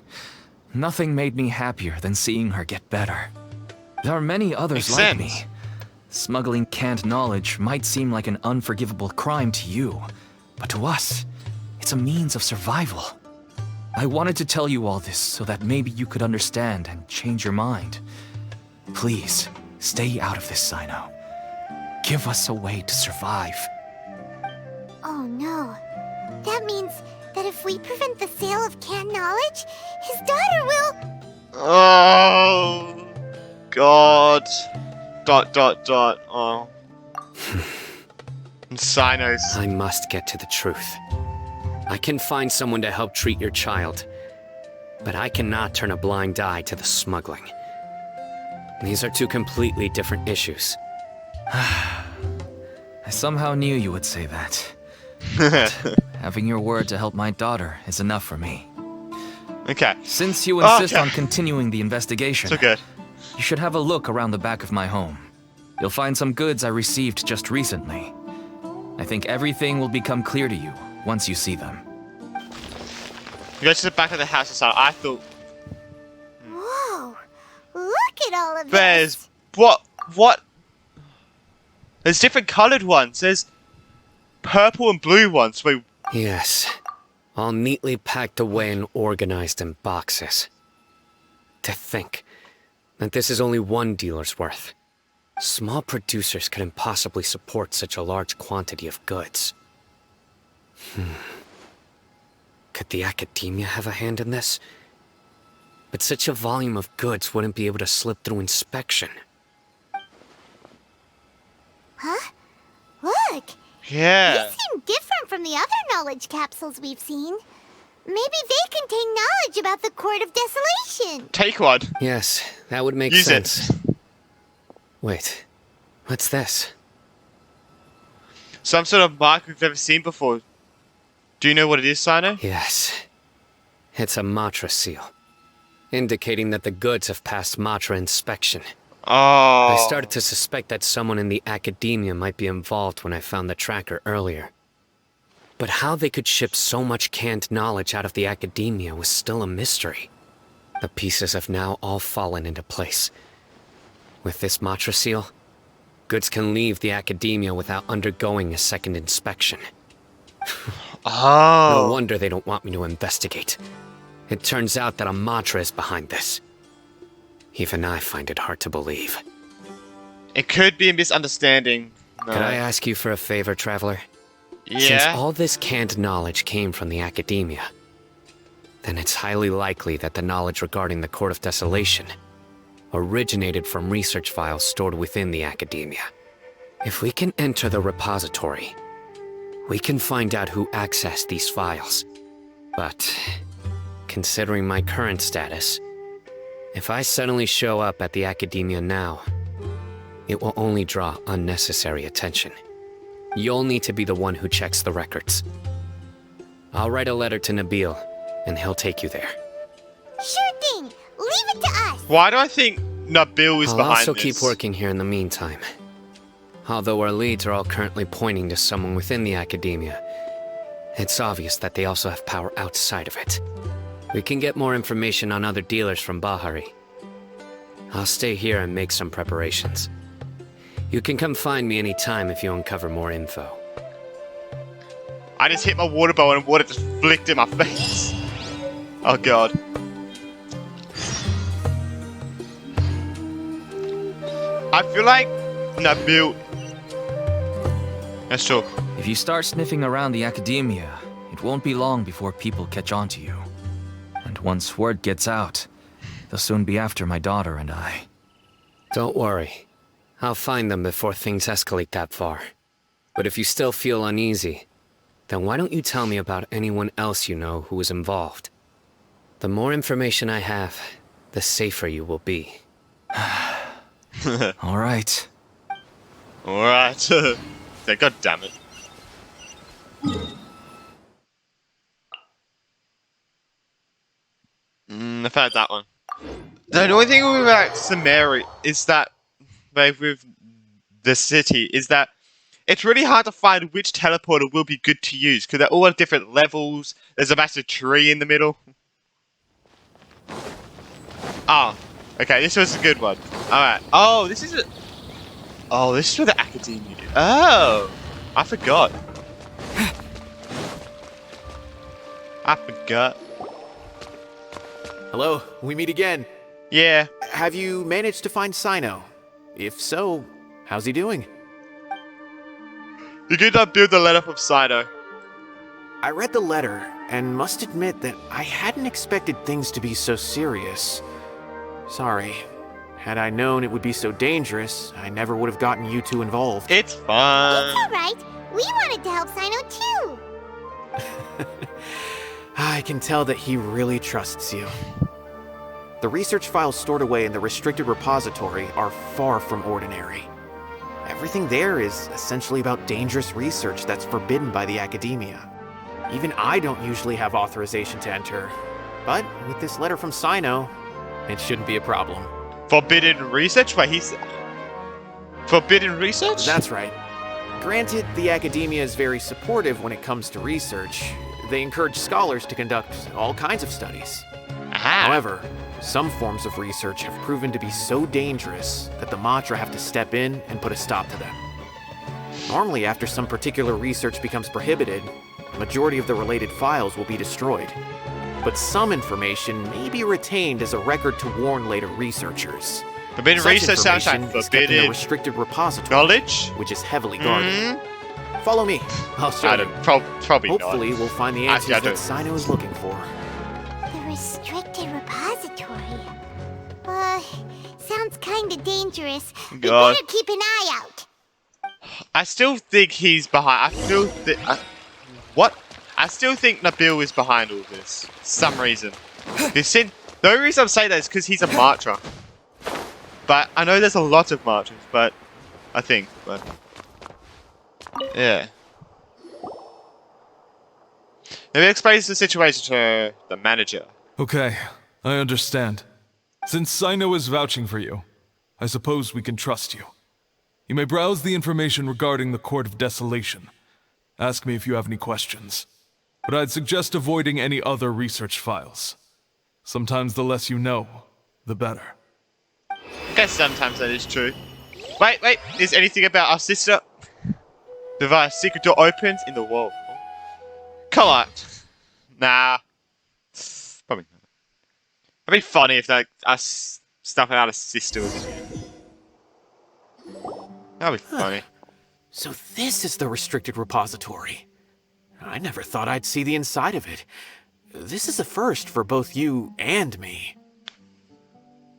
Nothing made me happier than seeing her get better. There are many others Makes like me. sense. Smuggling canned knowledge might seem like an unforgivable crime to you, but to us, it's a means of survival. I wanted to tell you all this so that maybe you could understand and change your mind. Please, stay out of this, Cyno. Give us a way to survive. Oh no. That means that if we prevent the sale of canned knowledge, his daughter will... Oh. God. ... Oh. And Cyno's. I must get to the truth. I can find someone to help treat your child, but I cannot turn a blind eye to the smuggling. These are two completely different issues. I somehow knew you would say that. But having your word to help my daughter is enough for me. Okay. Since you insist Okay. on continuing the investigation, So good. you should have a look around the back of my home. You'll find some goods I received just recently. I think everything will become clear to you once you see them. You go to the back of the house and I thought Whoa. Look at all of there's this. what? There's different coloured ones. There's purple and blue ones. Wait, Yes, all neatly packed away and organized in boxes. To think that this is only one dealer's worth. Small producers couldn't possibly support such a large quantity of goods. Could the academia have a hand in this? But such a volume of goods wouldn't be able to slip through inspection. Huh? Look. yeah. These seem different from the other knowledge capsules we've seen. Maybe they contain knowledge about the Court of Desolation. Take one. Yes, that would make Use sense. it. Wait, what's this? Some sort of mark we've never seen before. Do you know what it is, Cyno? Yes, it's a Matra seal, indicating that the goods have passed Matra inspection. Oh. I started to suspect that someone in the academia might be involved when I found the tracker earlier. But how they could ship so much canned knowledge out of the academia was still a mystery. The pieces have now all fallen into place. With this Matra seal, goods can leave the academia without undergoing a second inspection. Oh. No wonder they don't want me to investigate. It turns out that a Matra is behind this. Even I find it hard to believe. It could be a misunderstanding. No. Could I ask you for a favor, Traveler? Since Yeah. all this canned knowledge came from the academia, then it's highly likely that the knowledge regarding the Court of Desolation originated from research files stored within the academia. If we can enter the repository, we can find out who accessed these files. But, considering my current status, if I suddenly show up at the academia now, it will only draw unnecessary attention. You'll need to be the one who checks the records. I'll write a letter to Nabil, and he'll take you there. Sure thing. Leave it to us. Why do I think Nabil is I'll behind also this? keep working here in the meantime. Although our leads are all currently pointing to someone within the academia, it's obvious that they also have power outside of it. We can get more information on other dealers from Bahari. I'll stay here and make some preparations. You can come find me anytime if you uncover more info. I just hit my water bowl and water just flicked in my face. Oh god. I feel like Nabil... Let's talk. If you start sniffing around the academia, it won't be long before people catch on to you. And once word gets out, they'll soon be after my daughter and I. Don't worry. I'll find them before things escalate that far. But if you still feel uneasy, then why don't you tell me about anyone else you know who was involved? The more information I have, the safer you will be. All right. Alright. God damn it. I've had that one. The only thing with like Sumeru is that, like with the city, is that it's really hard to find which teleporter will be good to use because they're all at different levels. There's a massive tree in the middle. Oh, okay, this was a good one. Alright. Oh, this is where the academia is. Oh, I forgot. I forgot. Hello, we meet again. Yeah. Have you managed to find Cyno? If so, how's he doing? You could not build the letter from Cyno. I read the letter, and must admit that I hadn't expected things to be so serious. Sorry. Had I known it would be so dangerous, I never would have gotten you two involved. It's fun. It's alright. We wanted to help Cyno too. I can tell that he really trusts you. The research files stored away in the restricted repository are far from ordinary. Everything there is essentially about dangerous research that's forbidden by the academia. Even I don't usually have authorization to enter, but with this letter from Cyno, it shouldn't be a problem. Forbidden research? Wait, he's... Forbidden research? That's right. Granted, the academia is very supportive when it comes to research. They encourage scholars to conduct all kinds of studies. Aha. However, some forms of research have proven to be so dangerous that the Matra have to step in and put a stop to them. Normally, after some particular research becomes prohibited, the majority of the related files will be destroyed. But some information may be retained as a record to warn later researchers. Forbidden Such research sounds like information is kept in a forbidden restricted repository, knowledge? which is heavily guarded. Follow me. I'll show you. Probably Hopefully, not. we'll find the answers that Cyno is looking for. The restricted repository. Sounds kinda dangerous. We God. better keep an eye out. I still think he's behind. What? I still think Nabil is behind all this. For some reason. The only reason I'm saying that is because he's a Matra. But I know there's a lot of Matras, but... Yeah. Maybe explains the situation to the manager. Okay, I understand. Since Cyno is vouching for you, I suppose we can trust you. You may browse the information regarding the Court of Desolation. Ask me if you have any questions. But I'd suggest avoiding any other research files. Sometimes the less you know, the better. I guess sometimes that is true. Wait, is anything about our sister? The secret door opens in the wall. Come on. Nah. Probably not. It'd be funny if like us stuffing out a sister was in here. That'd be funny. So this is the restricted repository. I never thought I'd see the inside of it. This is a first for both you and me.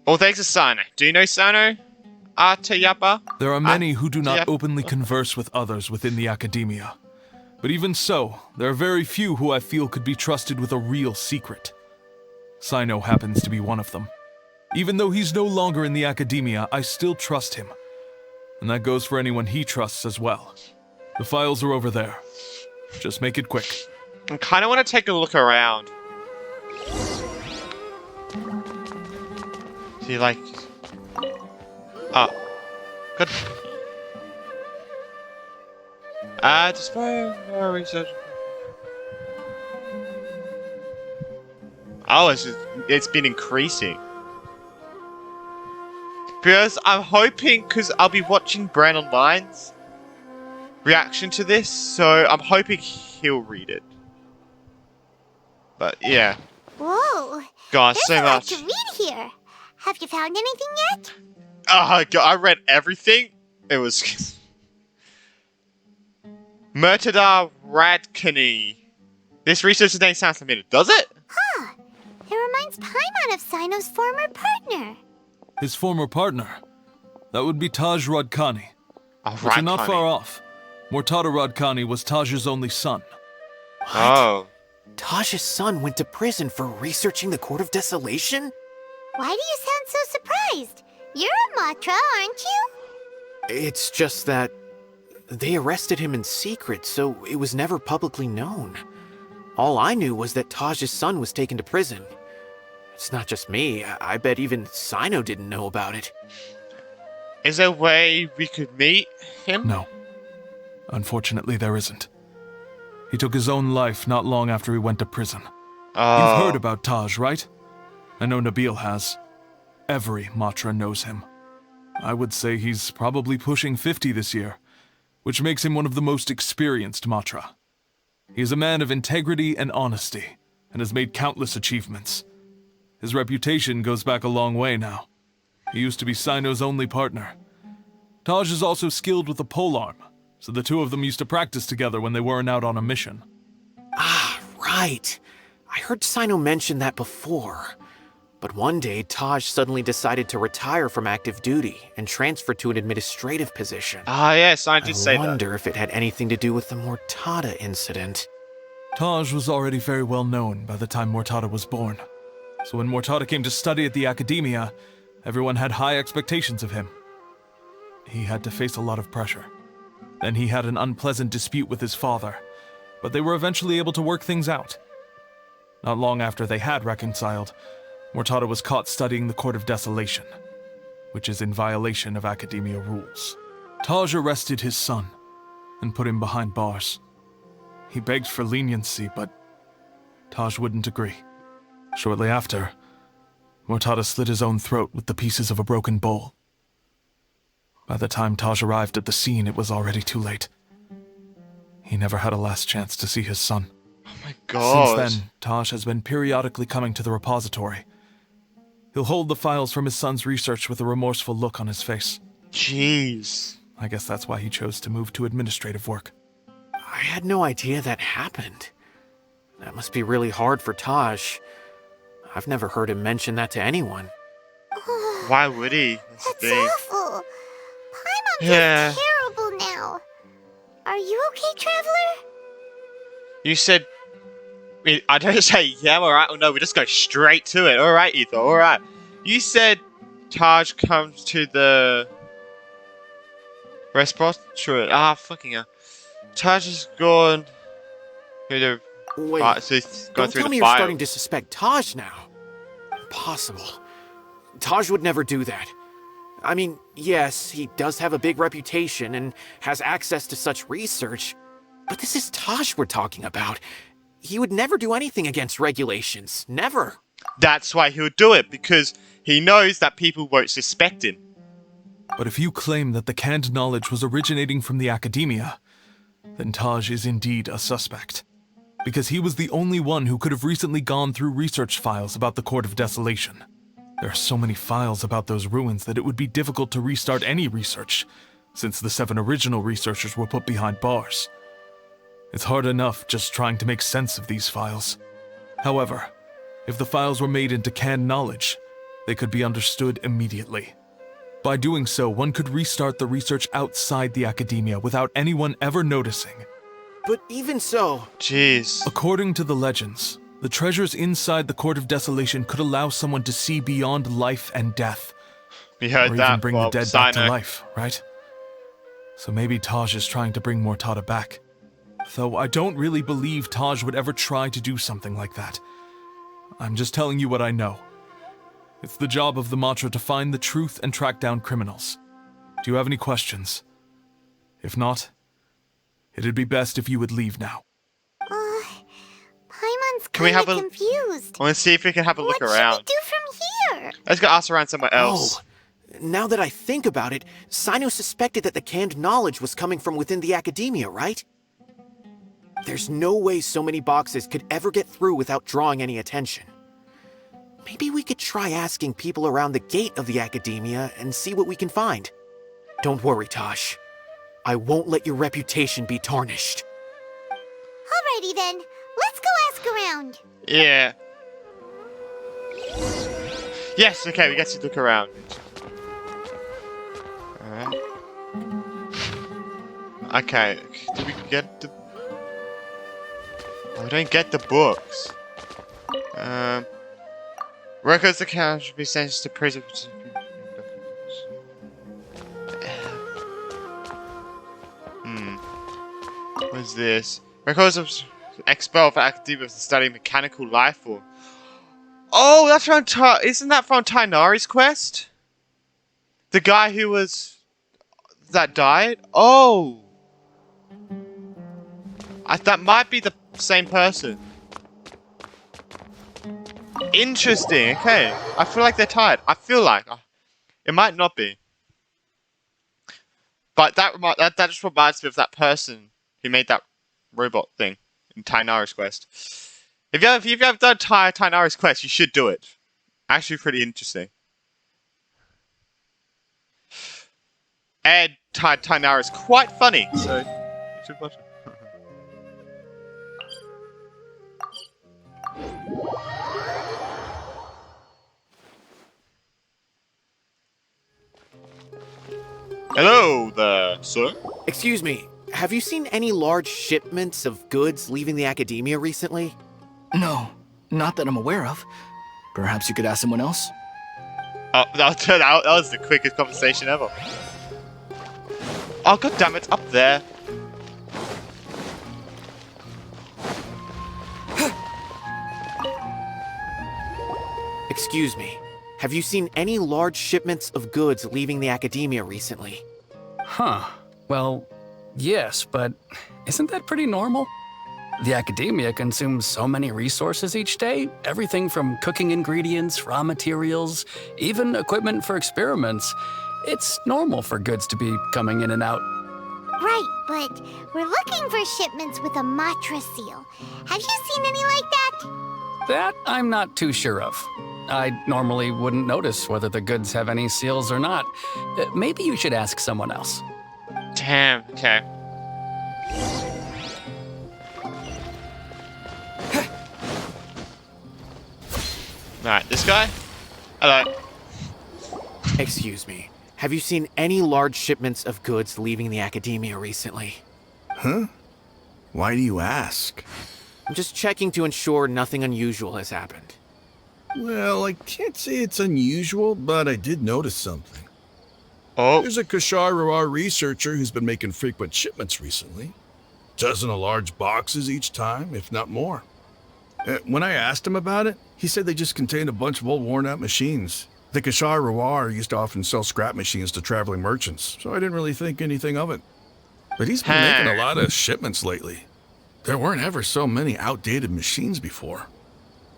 Well, thanks to Cyno. Do you know Cyno? Atayapa? There are many who do not openly converse with others within the academia. But even so, there are very few who I feel could be trusted with a real secret. Cyno happens to be one of them. Even though he's no longer in the academia, I still trust him. And that goes for anyone he trusts as well. The files are over there. Just make it quick. I kind of want to take a look around. See, like... Oh. Good. Despite more research... Oh, it's been increasing. Because I'm hoping, because I'll be watching Brandon Lyons' reaction to this, so I'm hoping he'll read it. But yeah. Whoa. Gosh, There's so a lot much. to read here. Have you found anything yet? Oh god, I read everything. It was Murtada Radkany. This researcher's name sounds familiar, does it? Huh. It reminds Paimon of Cyno's former partner. His former partner? That would be Taj Radkany. Oh, But you're not far off. Mortada Radkany was Taj's only son. Oh. Taj's son went to prison for researching the Court of Desolation? Why do you sound so surprised? You're a Matra, aren't you? It's just that they arrested him in secret, so it was never publicly known. All I knew was that Taj's son was taken to prison. It's not just me. I bet even Cyno didn't know about it. Is there a way we could meet him? No. Unfortunately, there isn't. He took his own life not long after he went to prison. Oh. You've heard about Taj, right? I know Nabil has. Every Matra knows him. I would say he's probably pushing 50 this year, which makes him one of the most experienced Matra. He is a man of integrity and honesty, and has made countless achievements. His reputation goes back a long way now. He used to be Cyno's only partner. Taj is also skilled with the polearm, so the two of them used to practice together when they weren't out on a mission. Ah, right. I heard Cyno mention that before. But one day, Taj suddenly decided to retire from active duty and transfer to an administrative position. Ah, yes, I did say I that. wonder if it had anything to do with the Mortada incident. Taj was already very well known by the time Mortada was born. So when Mortada came to study at the academia, everyone had high expectations of him. He had to face a lot of pressure. Then he had an unpleasant dispute with his father, but they were eventually able to work things out. Not long after they had reconciled, Mortada was caught studying the Court of Desolation, which is in violation of academia rules. Taj arrested his son and put him behind bars. He begged for leniency, but Taj wouldn't agree. Shortly after, Mortada slit his own throat with the pieces of a broken bowl. By the time Taj arrived at the scene, it was already too late. He never had a last chance to see his son. Oh my god. Since then, Taj has been periodically coming to the repository. He'll hold the files from his son's research with a remorseful look on his face. Jeez. I guess that's why he chose to move to administrative work. I had no idea that happened. That must be really hard for Taj. I've never heard him mention that to anyone. Why would he? That's the That's thing. awful. Paimon Yeah. feels terrible now. Are you okay, Traveler? You said... I don't say yeah, alright, or no, we just go straight to it. Alright, Ether, alright. You said Taj comes to the... repository. Ah, fucking hell. Taj has gone... through the... Wait, so he's gone don't through tell the me you're file. starting to suspect Taj now. Impossible. Taj would never do that. I mean, yes, he does have a big reputation and has access to such research, but this is Taj we're talking about. He would never do anything against regulations. Never. That's why he would do it, because he knows that people won't suspect him. But if you claim that the canned knowledge was originating from the academia, then Taj is indeed a suspect. Because he was the only one who could have recently gone through research files about the Court of Desolation. There are so many files about those ruins that it would be difficult to restart any research, since the 7 original researchers were put behind bars. It's hard enough just trying to make sense of these files. However, if the files were made into canned knowledge, they could be understood immediately. By doing so, one could restart the research outside the academia without anyone ever noticing. But even so... Jeez. According to the legends, the treasures inside the Court of Desolation could allow someone to see beyond life and death. We heard or that, even bring Bob. the dead back to Cyno. life, right? So maybe Taj is trying to bring Mortada back. Though I don't really believe Taj would ever try to do something like that. I'm just telling you what I know. It's the job of the Matra to find the truth and track down criminals. Do you have any questions? If not, it'd be best if you would leave now. Paimon's Can we have a confused. I want to see if we can have a look What around. should we do from here? Let's go ask around somewhere else. Oh, now that I think about it, Cyno suspected that the canned knowledge was coming from within the academia, right? There's no way so many boxes could ever get through without drawing any attention. Maybe we could try asking people around the gate of the academia and see what we can find. Don't worry, Tosh. I won't let your reputation be tarnished. Alrighty then, let's go ask around. Yeah. Yes, okay, we get to look around. Alright. Okay, do we get the... I don't get the books. Records account should be sent to prison. What is this? Records of expelled for academia for studying mechanical life form. Oh, that's from isn't that from Tainari's quest? The guy who was that died? Oh, that might be the same person. Interesting. Okay, I feel like they're tied. I feel like it might not be, but that just reminds me of that person who made that robot thing in Tainari's quest. If you've ever done Tainari's quest, you should do it. Actually, pretty interesting. And Tainari's quite funny, so you should watch it. Hello there, sir. Excuse me, have you seen any large shipments of goods leaving the academia recently? No, not that I'm aware of. Perhaps you could ask someone else? Oh, that was the quickest conversation ever. Oh, god damn it, up there. Excuse me, have you seen any large shipments of goods leaving the academia recently? Huh. Well, yes, but isn't that pretty normal? The academia consumes so many resources each day, everything from cooking ingredients, raw materials, even equipment for experiments. It's normal for goods to be coming in and out. Right, but we're looking for shipments with a Matra seal. Have you seen any like that? That I'm not too sure of. I normally wouldn't notice whether the goods have any seals or not. Maybe you should ask someone else. Damn, okay. Alright, this guy? Hello. Excuse me, have you seen any large shipments of goods leaving the academia recently? Huh? Why do you ask? I'm just checking to ensure nothing unusual has happened. Well, I can't say it's unusual, but I did notice something. Oh. There's a Kashar researcher who's been making frequent shipments recently. Dozen of large boxes each time, if not more. When I asked him about it, he said they just contained a bunch of old worn-out machines. The Kashar used to often sell scrap machines to traveling merchants, so I didn't really think anything of it. But he's been making a lot of shipments lately. There weren't ever so many outdated machines before.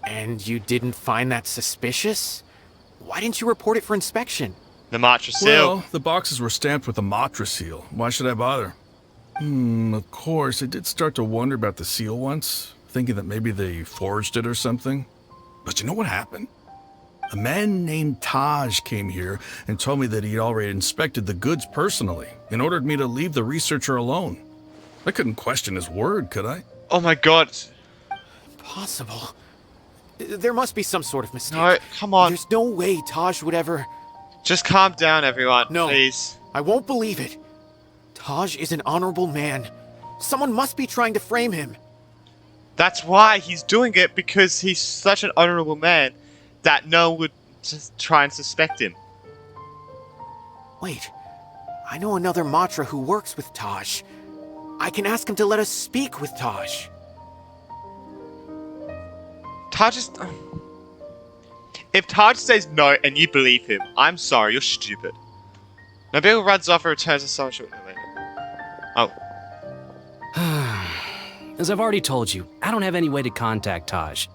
And you didn't find that suspicious? Why didn't you report it for inspection? The Matra seal. Well, the boxes were stamped with a Matra seal. Why should I bother? Of course, I did start to wonder about the seal once, thinking that maybe they forged it or something. But you know what happened? A man named Taj came here and told me that he'd already inspected the goods personally and ordered me to leave the researcher alone. I couldn't question his word, could I? Oh my god. Possible. There must be some sort of mistake. No, come on. There's no way Taj would ever... Just calm down, everyone, no, please. I won't believe it. Taj is an honorable man. Someone must be trying to frame him. That's why he's doing it, because he's such an honorable man that no one would just try and suspect him. Wait, I know another Matra who works with Taj. I can ask him to let us speak with Taj. Taj is... If Taj says no and you believe him, I'm sorry, you're stupid. Nabil runs off and returns to someone shortly later. Oh. As I've already told you, I don't have any way to contact Taj.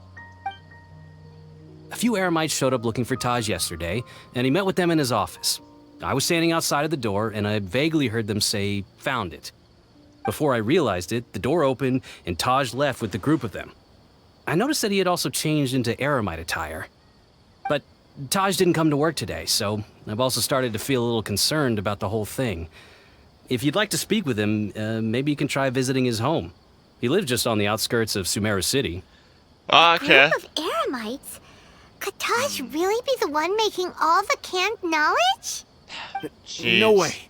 A few Eremites showed up looking for Taj yesterday, and he met with them in his office. I was standing outside of the door, and I vaguely heard them say, "Found it." Before I realized it, the door opened, and Taj left with the group of them. I noticed that he had also changed into Eremite attire. But Taj didn't come to work today, so I've also started to feel a little concerned about the whole thing. If you'd like to speak with him, maybe you can try visiting his home. He lives just on the outskirts of Sumeru City. Okay. A group of Eremites? Could Taj really be the one making all the canned knowledge? No way.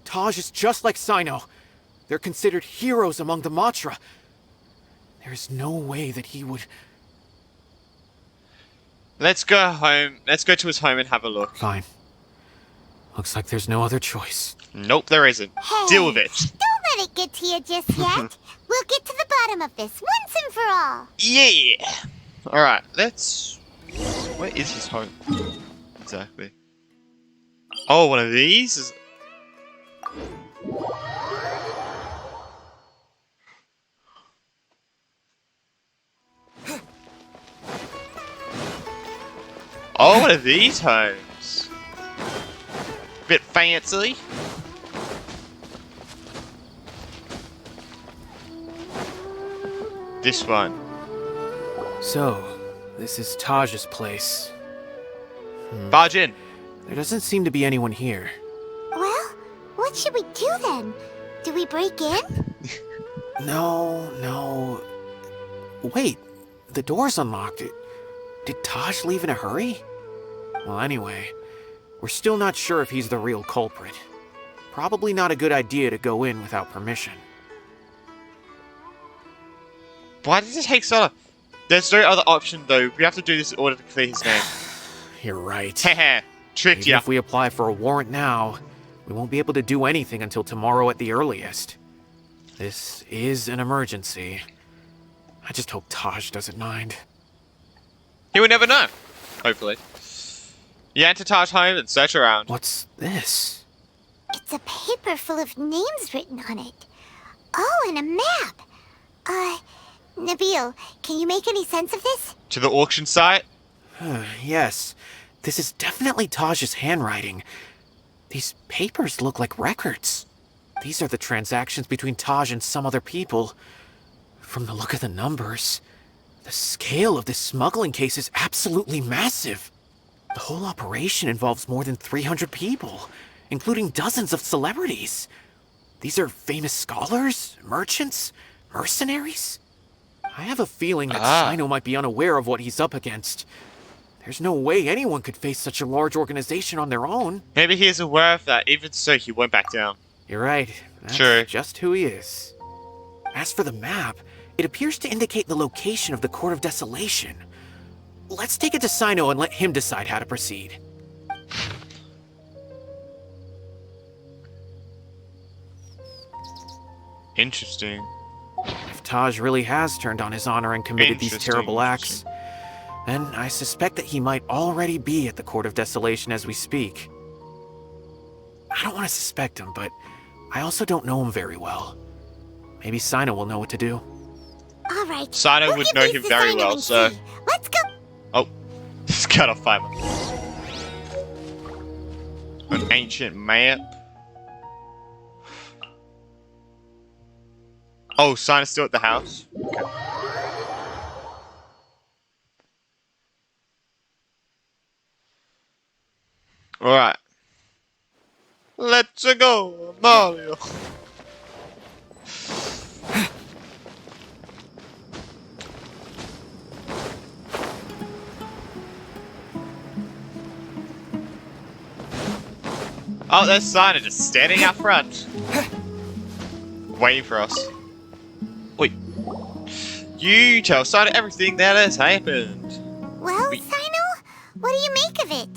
Taj is just like Cyno. They're considered heroes among the Matra. There's no way that he would... Let's go home. Let's go to his home and have a look. Fine. Looks like there's no other choice. Nope, there isn't. Hey, Deal with it. Don't let it get to you just yet. We'll get to the bottom of this once and for all. Yeah. Alright, let's... Where is his home? Exactly. Oh, one of these? Is... Oh, one of these homes. Bit fancy. This one. So, this is Taj's place. Barge in. There doesn't seem to be anyone here. Well, what should we do then? Do we break in? No. Wait, the door's unlocked. Did Taj leave in a hurry? Well, anyway, we're still not sure if he's the real culprit. Probably not a good idea to go in without permission. Why did it take so long? There's no other option though. We have to do this in order to clear his name. You're right. Heh, tricked ya. If we apply for a warrant now, we won't be able to do anything until tomorrow at the earliest. This is an emergency. I just hope Taj doesn't mind. He would never know. Hopefully. You enter Taj home and search around. What's this? It's a paper full of names written on it. Oh, and a map. Nabil, can you make any sense of this? To the auction site? Yes. This is definitely Taj's handwriting. These papers look like records. These are the transactions between Taj and some other people. From the look of the numbers, the scale of this smuggling case is absolutely massive. The whole operation involves more than 300 people, including dozens of celebrities. These are famous scholars, merchants, mercenaries. I have a feeling that Cyno might be unaware of what he's up against. There's no way anyone could face such a large organization on their own. Maybe he is aware of that. Even so, he won't back down. You're right. That's True. just who he is. As for the map, it appears to indicate the location of the Court of Desolation. Let's take it to Cyno and let him decide how to proceed. Interesting. If Taj really has turned on his honor and committed these terrible acts, then I suspect that he might already be at the Court of Desolation as we speak. I don't want to suspect him, but I also don't know him very well. Maybe Cyno will know what to do. All right. Cyno would know him very well, so... Let's go. Oh. Just cut off 5 minutes. An ancient map. Oh, Cyno's still at the house? Okay. Alright. Let's go, Mario. Oh, there's Cyno just standing out front. Waiting for us. Wait. You tell Cyno everything that has happened. Well, Cyno, what do you make of it?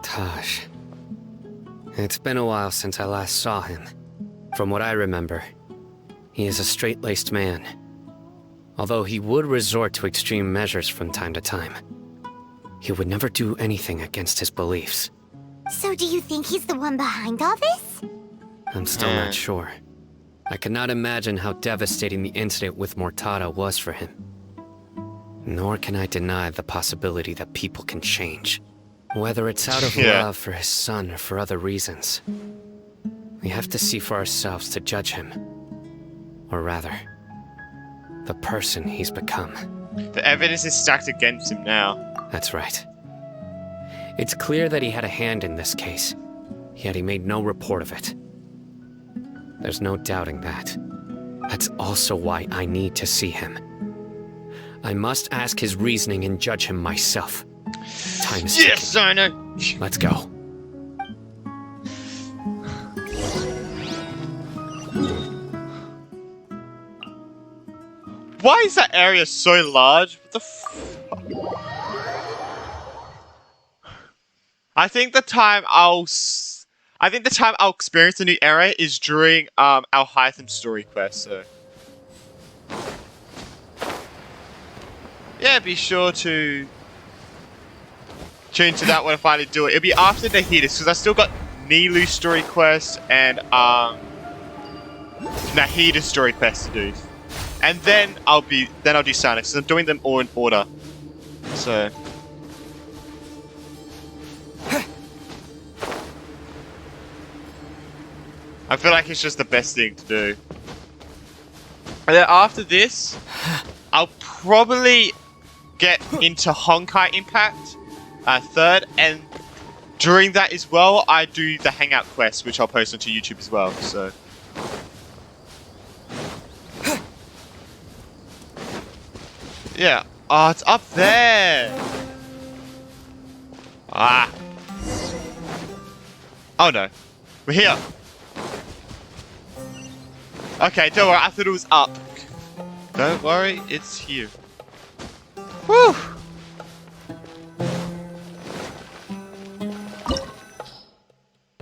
Taj. It's been a while since I last saw him. From what I remember, he is a straight-laced man. Although he would resort to extreme measures from time to time, he would never do anything against his beliefs. So do you think he's the one behind all this? I'm still not sure. I cannot imagine how devastating the incident with Mortada was for him. Nor can I deny the possibility that people can change. Whether it's out of love for his son or for other reasons. We have to see for ourselves to judge him. Or rather, the person he's become. The evidence is stacked against him now. That's right. It's clear that he had a hand in this case, yet he made no report of it. There's no doubting that. That's also why I need to see him. I must ask his reasoning and judge him myself. Time is ticking. Yes, Cyno! Let's go. Why is that area so large? What the I think the time I'll experience the new area is during our Cyno Story Quest, so yeah, be sure to tune to that when I finally do it. It'll be after the Nahida's, because I still got Nilu Story Quest and Nahida's Story Quest to do. And then I'll do Cyno, because I'm doing them all in order. So I feel like it's just the best thing to do. And then after this, I'll probably get into Honkai Impact, third, and during that as well, I do the Hangout quest, which I'll post onto YouTube as well, so. Yeah. Oh, it's up there! Ah. Oh no. We're here. Okay, don't worry, I thought it was up. Don't worry, it's here. Woo!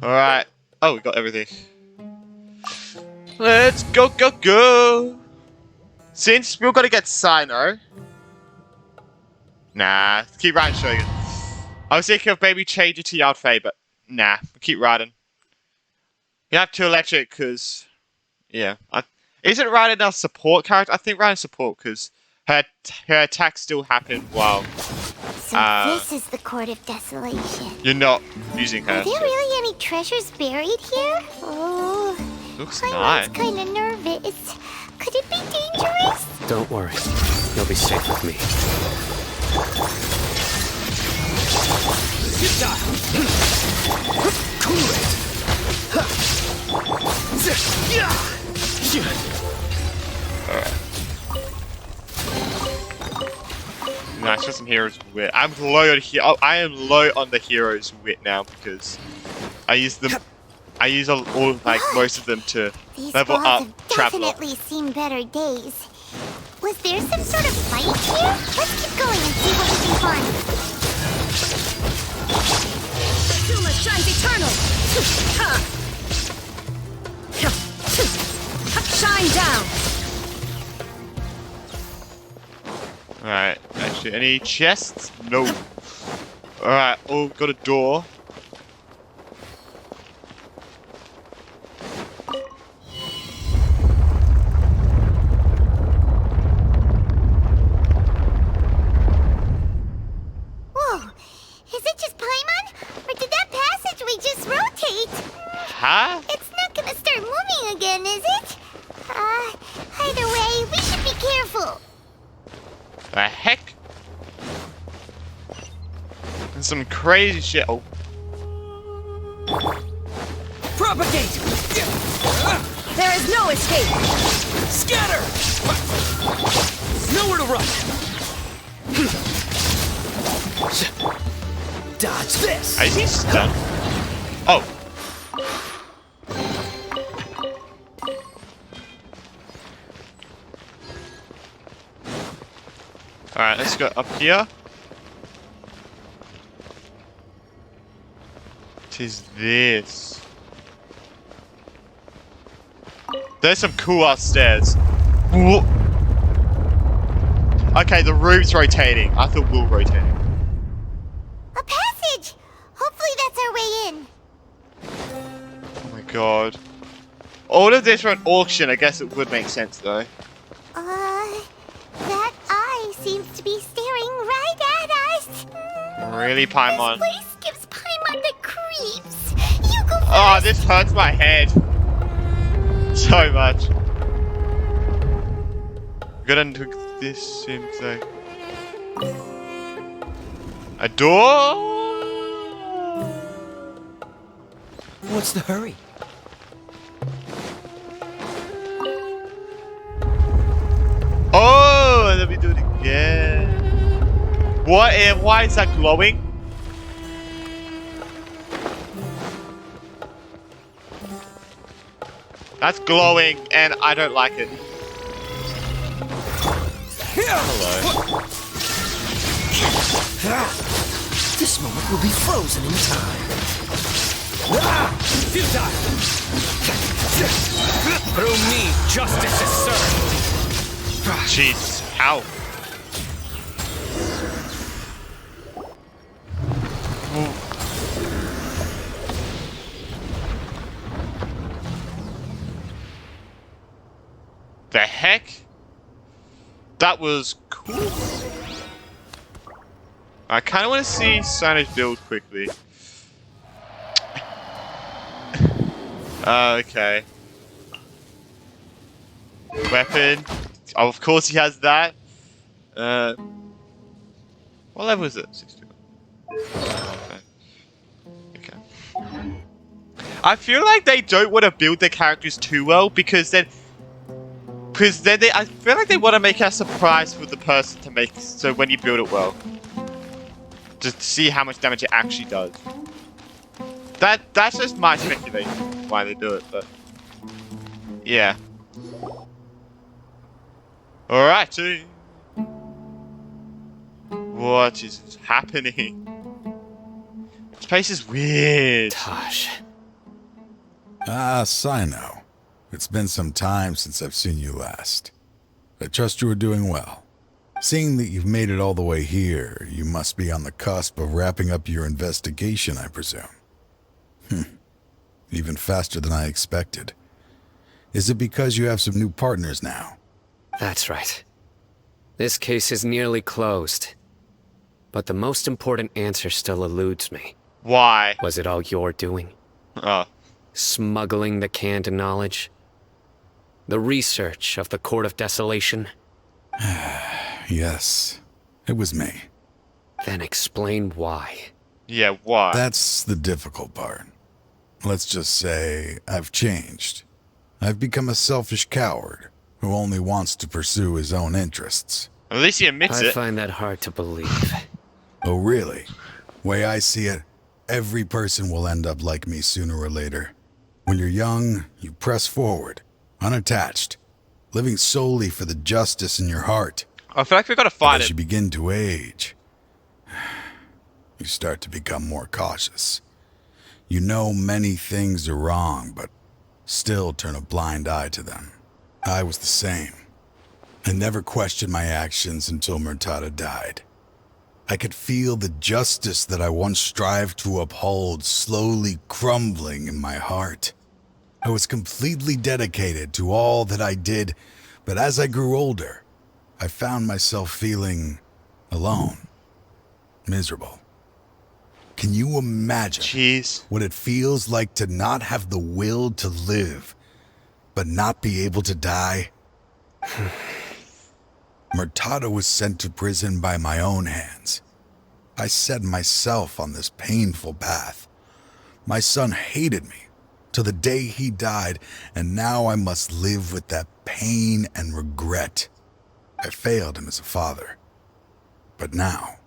Alright. Oh, we got everything. Let's go, go, go! Since we're gonna get Cyno. Nah, keep riding Shogun. I was thinking of maybe change it to Yardfei, but nah, keep riding. You have to electric, because, yeah. Isn't Raiden a support character? I think Raiden's support, because her attacks still happen while... So this is the Court of Desolation. You're not using her. Are there really any treasures buried here? Oh, looks nice. nice. I'm kind of nervous. Could it be dangerous? Don't worry. You'll be safe with me. Alright. Nice, just some heroes wit. I'm low on I am low on the heroes wit now because I use them. I use all like most of them to These level balls up have Traveler. definitely seen better days. Was there some sort of fight here? Let's keep going and see what we can find. Suma shines eternal! Shine down! Alright, actually, any chests? No. Alright, oh, got a door. Whoa, is it just Paimon? Or did that passageway just rotate? Huh? It's not gonna start moving again, is it? Either way, we should be careful. The heck? And some crazy shit. Oh. Propagate! There is no escape! Scatter! Nowhere to run! Dodge this! Is he stunned? Oh. Alright, let's go up here. What is this? There's some cool ass stairs. Whoa. Okay, the room's rotating. I thought we were rotating. A passage! Hopefully that's our way in. Oh my god. All of this for an auction, I guess it would make sense though. That eye seems to be staring right at us. Really, Paimon? This place gives Paimon the creeps. You go first. Oh, this hurts my head. So much. Gonna do this seems like a door. What's the hurry? Oh, let me do it again. What? Why is that glowing? That's glowing, and I don't like it. Hello. This moment will be frozen in time. Futile! Through me, justice is served. Jeez, ow. The heck? That was cool. I kind of want to see Cyno's build quickly. Okay. Weapon. Oh, of course he has that. What level is it? 61. Okay. I feel like they don't want to build their characters too well because then I feel like they want to make a surprise for the person to make so when you build it well. Just to see how much damage it actually does. That's just my speculation why they do it, but yeah. Alrighty. What is happening? This place is weird. Tosh. Ah, Cyno. It's been some time since I've seen you last. I trust you are doing well. Seeing that you've made it all the way here, you must be on the cusp of wrapping up your investigation, I presume. Even faster than I expected. Is it because you have some new partners now? That's right. This case is nearly closed. But the most important answer still eludes me. Why? Was it all your doing? Smuggling the canned knowledge? The research of the Court of Desolation? Yes, it was me. Then explain why. Yeah, why? That's the difficult part. Let's just say I've changed. I've become a selfish coward who only wants to pursue his own interests. At least he admits it. I find that hard to believe. Oh, really? Way I see it, every person will end up like me sooner or later. When you're young, you press forward, unattached, living solely for the justice in your heart. I feel like we gotta fight As it. you begin to age, you start to become more cautious. You know many things are wrong, but still turn a blind eye to them. I was the same. I never questioned my actions until Murtada died. I could feel the justice that I once strived to uphold slowly crumbling in my heart. I was completely dedicated to all that I did, but as I grew older, I found myself feeling alone, miserable. Can you imagine what it feels like to not have the will to live, but not be able to die? Murtada was sent to prison by my own hands. I set myself on this painful path. My son hated me till the day he died, and now I must live with that pain and regret. I failed him as a father. But now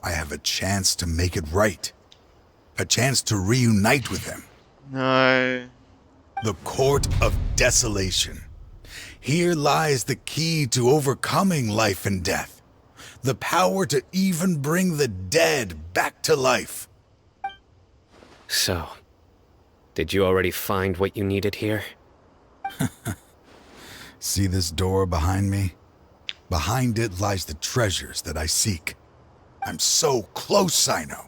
I have a chance to make it right. A chance to reunite with him. No. The Court of Desolation. Here lies the key to overcoming life and death. The power to even bring the dead back to life. So, did you already find what you needed here? See this door behind me? Behind it lies the treasures that I seek. I'm so close, Cyno.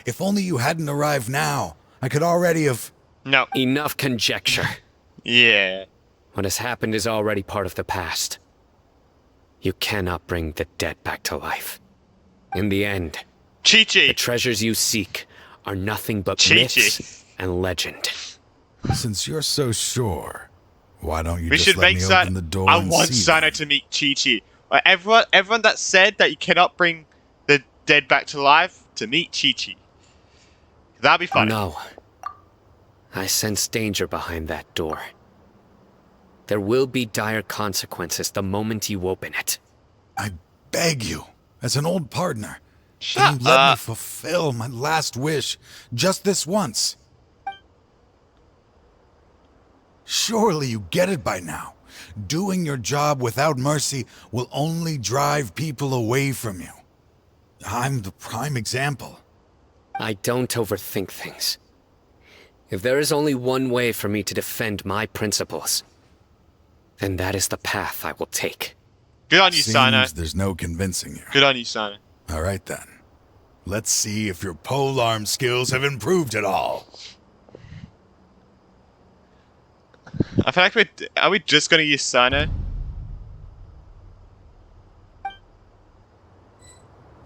If only you hadn't arrived now, I could already have... No. Enough conjecture. Yeah. What has happened is already part of the past. You cannot bring the dead back to life. In the end, Chi-Chi. The treasures you seek are nothing but Chi-Chi. myths and legend. Since you're so sure, why don't you We just should let make me open the door I and want see Cyno them? to meet Chi-Chi. Everyone that said that you cannot bring the dead back to life to meet Chi-Chi. That'd be funny. No. I sense danger behind that door. There will be dire consequences the moment you open it. I beg you, as an old partner, Shut then let me up. fulfill my last wish, just this once. Surely you get it by now. Doing your job without mercy will only drive people away from you. I'm the prime example. I don't overthink things. If there is only one way for me to defend my principles, then that is the path I will take. Good on you, Cyno. Seems there's no convincing you. Good on you, Cyno. All right then. Let's see if your polearm skills have improved at all. I feel like are we just gonna use Cyno?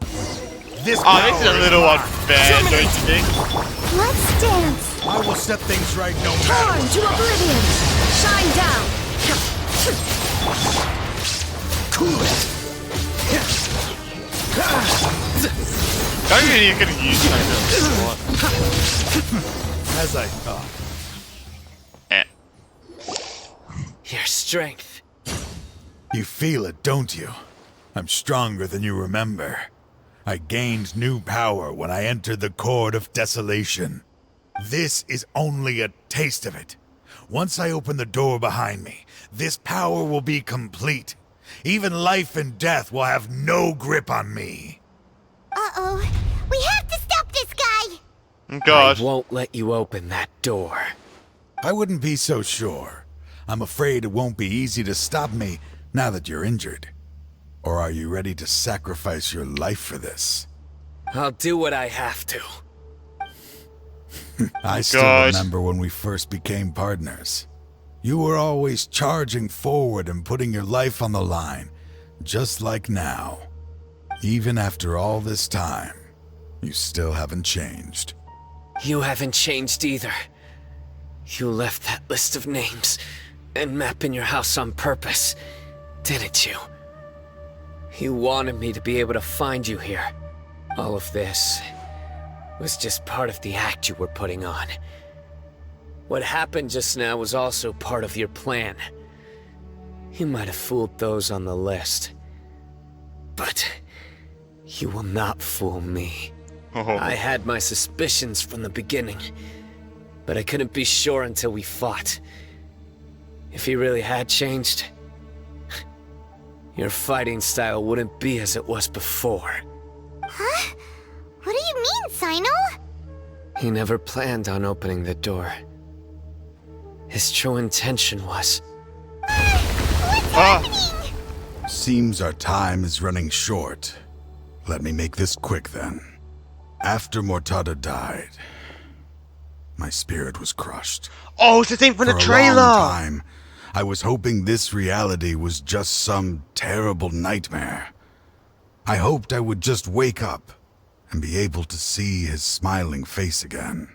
This This is a power little mine. unfair, don't you think? Let's dance. I will set things right no Torn matter. to oblivion! Shine down! Cool it. Don't you think you're gonna use Cyno? As I thought. Your strength. You feel it, don't you? I'm stronger than you remember. I gained new power when I entered the Court of Desolation. This is only a taste of it. Once I open the door behind me, this power will be complete. Even life and death will have no grip on me. Uh-oh. We have to stop this guy! God. I won't let you open that door. I wouldn't be so sure. I'm afraid it won't be easy to stop me now that you're injured. Or are you ready to sacrifice your life for this? I'll do what I have to. I still remember when we first became partners. You were always charging forward and putting your life on the line, just like now. Even after all this time, you still haven't changed. You haven't changed either. You left that list of names and map in your house on purpose, didn't you? You wanted me to be able to find you here. All of this was just part of the act you were putting on. What happened just now was also part of your plan. You might have fooled those on the list, but you will not fool me. I had my suspicions from the beginning, but I couldn't be sure until we fought. If he really had changed, your fighting style wouldn't be as it was before. Huh? What do you mean, Cyno? He never planned on opening the door. His true intention was... What's happening? Seems our time is running short. Let me make this quick then. After Mortada died, my spirit was crushed. Oh, it's the thing from the For trailer! a long time, I was hoping this reality was just some terrible nightmare. I hoped I would just wake up and be able to see his smiling face again.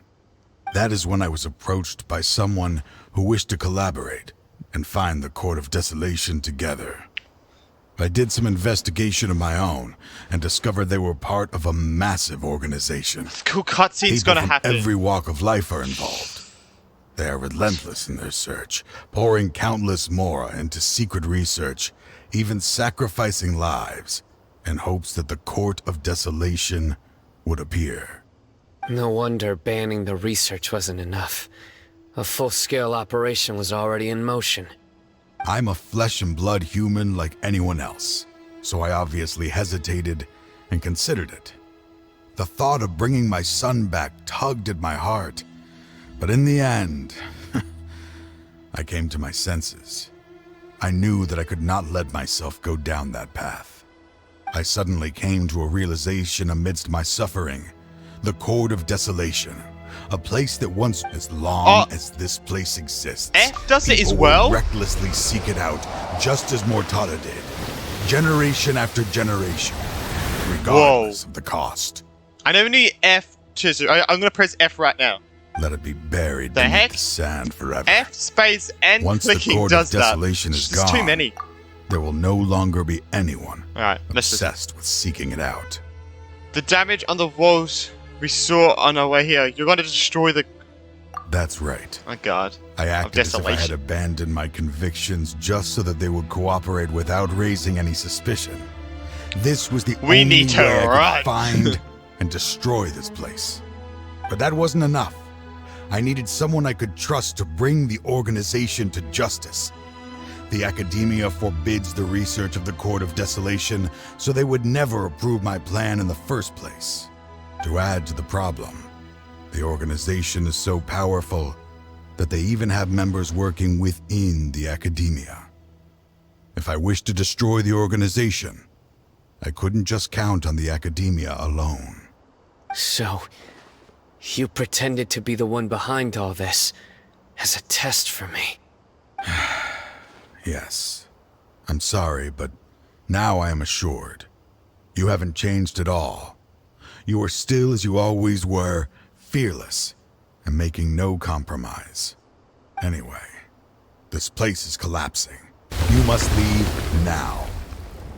That is when I was approached by someone who wished to collaborate and find the Court of Desolation together. I did some investigation of my own and discovered they were part of a massive organization. Cool cutscene's People gonna from happen. every walk of life are involved. They are relentless in their search, pouring countless mora into secret research, even sacrificing lives in hopes that the Court of Desolation would appear. No wonder banning the research wasn't enough. A full-scale operation was already in motion. I'm a flesh and blood human like anyone else, so I obviously hesitated and considered it. The thought of bringing my son back tugged at my heart, but in the end, I came to my senses. I knew that I could not let myself go down that path. I suddenly came to a realization amidst my suffering. The Court of Desolation. A place that once, as long as this place exists, F does it as people well? will recklessly seek it out, just as Mortada did. Generation after generation. Regardless of the cost. I never knew F to... I'm gonna press F right now. Let it be buried The beneath heck? the sand forever. F space and Once the clicking Court of does that. Desolation is There's gone, too many. there will no longer be anyone Alright, let's obsessed with seeking it out. The damage on the walls we saw on our way here. You're gonna destroy the... That's right. Oh god. I acted as if I had abandoned my convictions just so that they would cooperate without raising any suspicion. This was the We only need to way I run. could find and destroy this place. But that wasn't enough. I needed someone I could trust to bring the organization to justice. The academia forbids the research of the Court of Desolation, so they would never approve my plan in the first place. To add to the problem, the organization is so powerful that they even have members working within the academia. If I wished to destroy the organization, I couldn't just count on the academia alone. So, you pretended to be the one behind all this as a test for me. Yes. I'm sorry, but now I am assured. You haven't changed at all. You are still as you always were, fearless, and making no compromise. Anyway, this place is collapsing. You must leave now.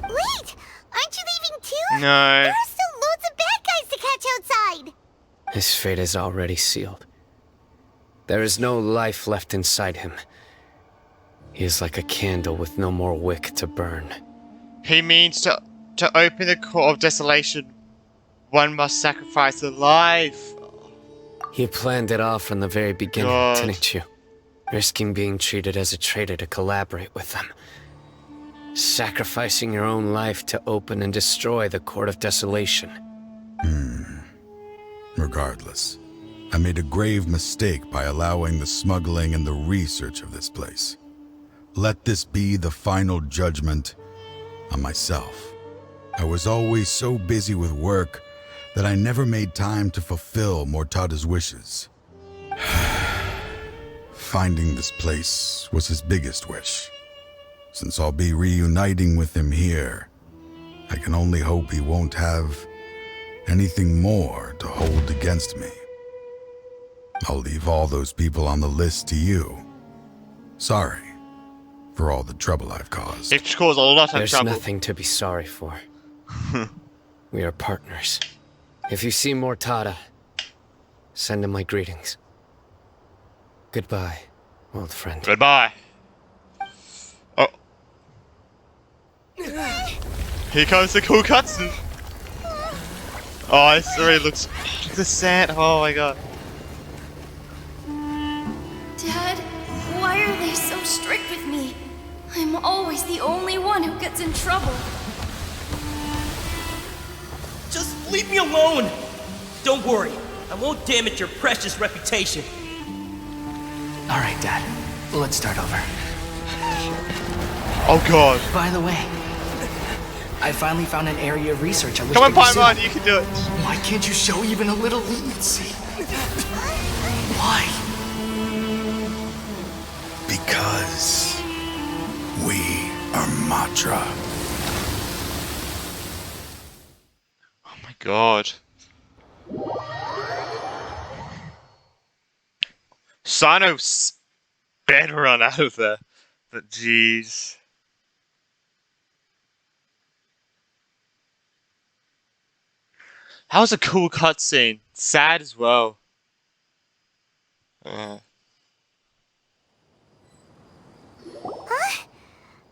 Wait! Aren't you leaving too? No. There are still loads of bad guys to catch outside! His fate is already sealed. There is no life left inside him. He is like a candle with no more wick to burn. He means to open the Court of Desolation, one must sacrifice a life. You planned it all from the very beginning, didn't you? Risking being treated as a traitor to collaborate with them. Sacrificing your own life to open and destroy the Court of Desolation. Regardless, I made a grave mistake by allowing the smuggling and the research of this place. Let this be the final judgment on myself. I was always so busy with work that I never made time to fulfill Mortada's wishes. Finding this place was his biggest wish. Since I'll be reuniting with him here, I can only hope he won't have anything more to hold against me. I'll leave all those people on the list to you. Sorry for all the trouble I've caused. It's caused a lot of There's trouble. nothing to be sorry for. We are partners. If you see Mortada, send him my greetings. Goodbye, old friend. Goodbye. Oh. Here comes the cool cutscene. Oh, this already looks... The sand. Oh my god. Dad, why are they so strict with me? I'm always the only one who gets in trouble. Just leave me alone! Don't worry, I won't damage your precious reputation. Alright, Dad. Let's start over. Oh god. By the way, I finally found an area of research I wish Come on, to pursue. Paimon, you can do it. Why can't you show even a little leniency? Why? Because we are Matra. Oh my god. Cyno sped run out of there. But jeez. That was a cool cutscene. Sad as well. Huh?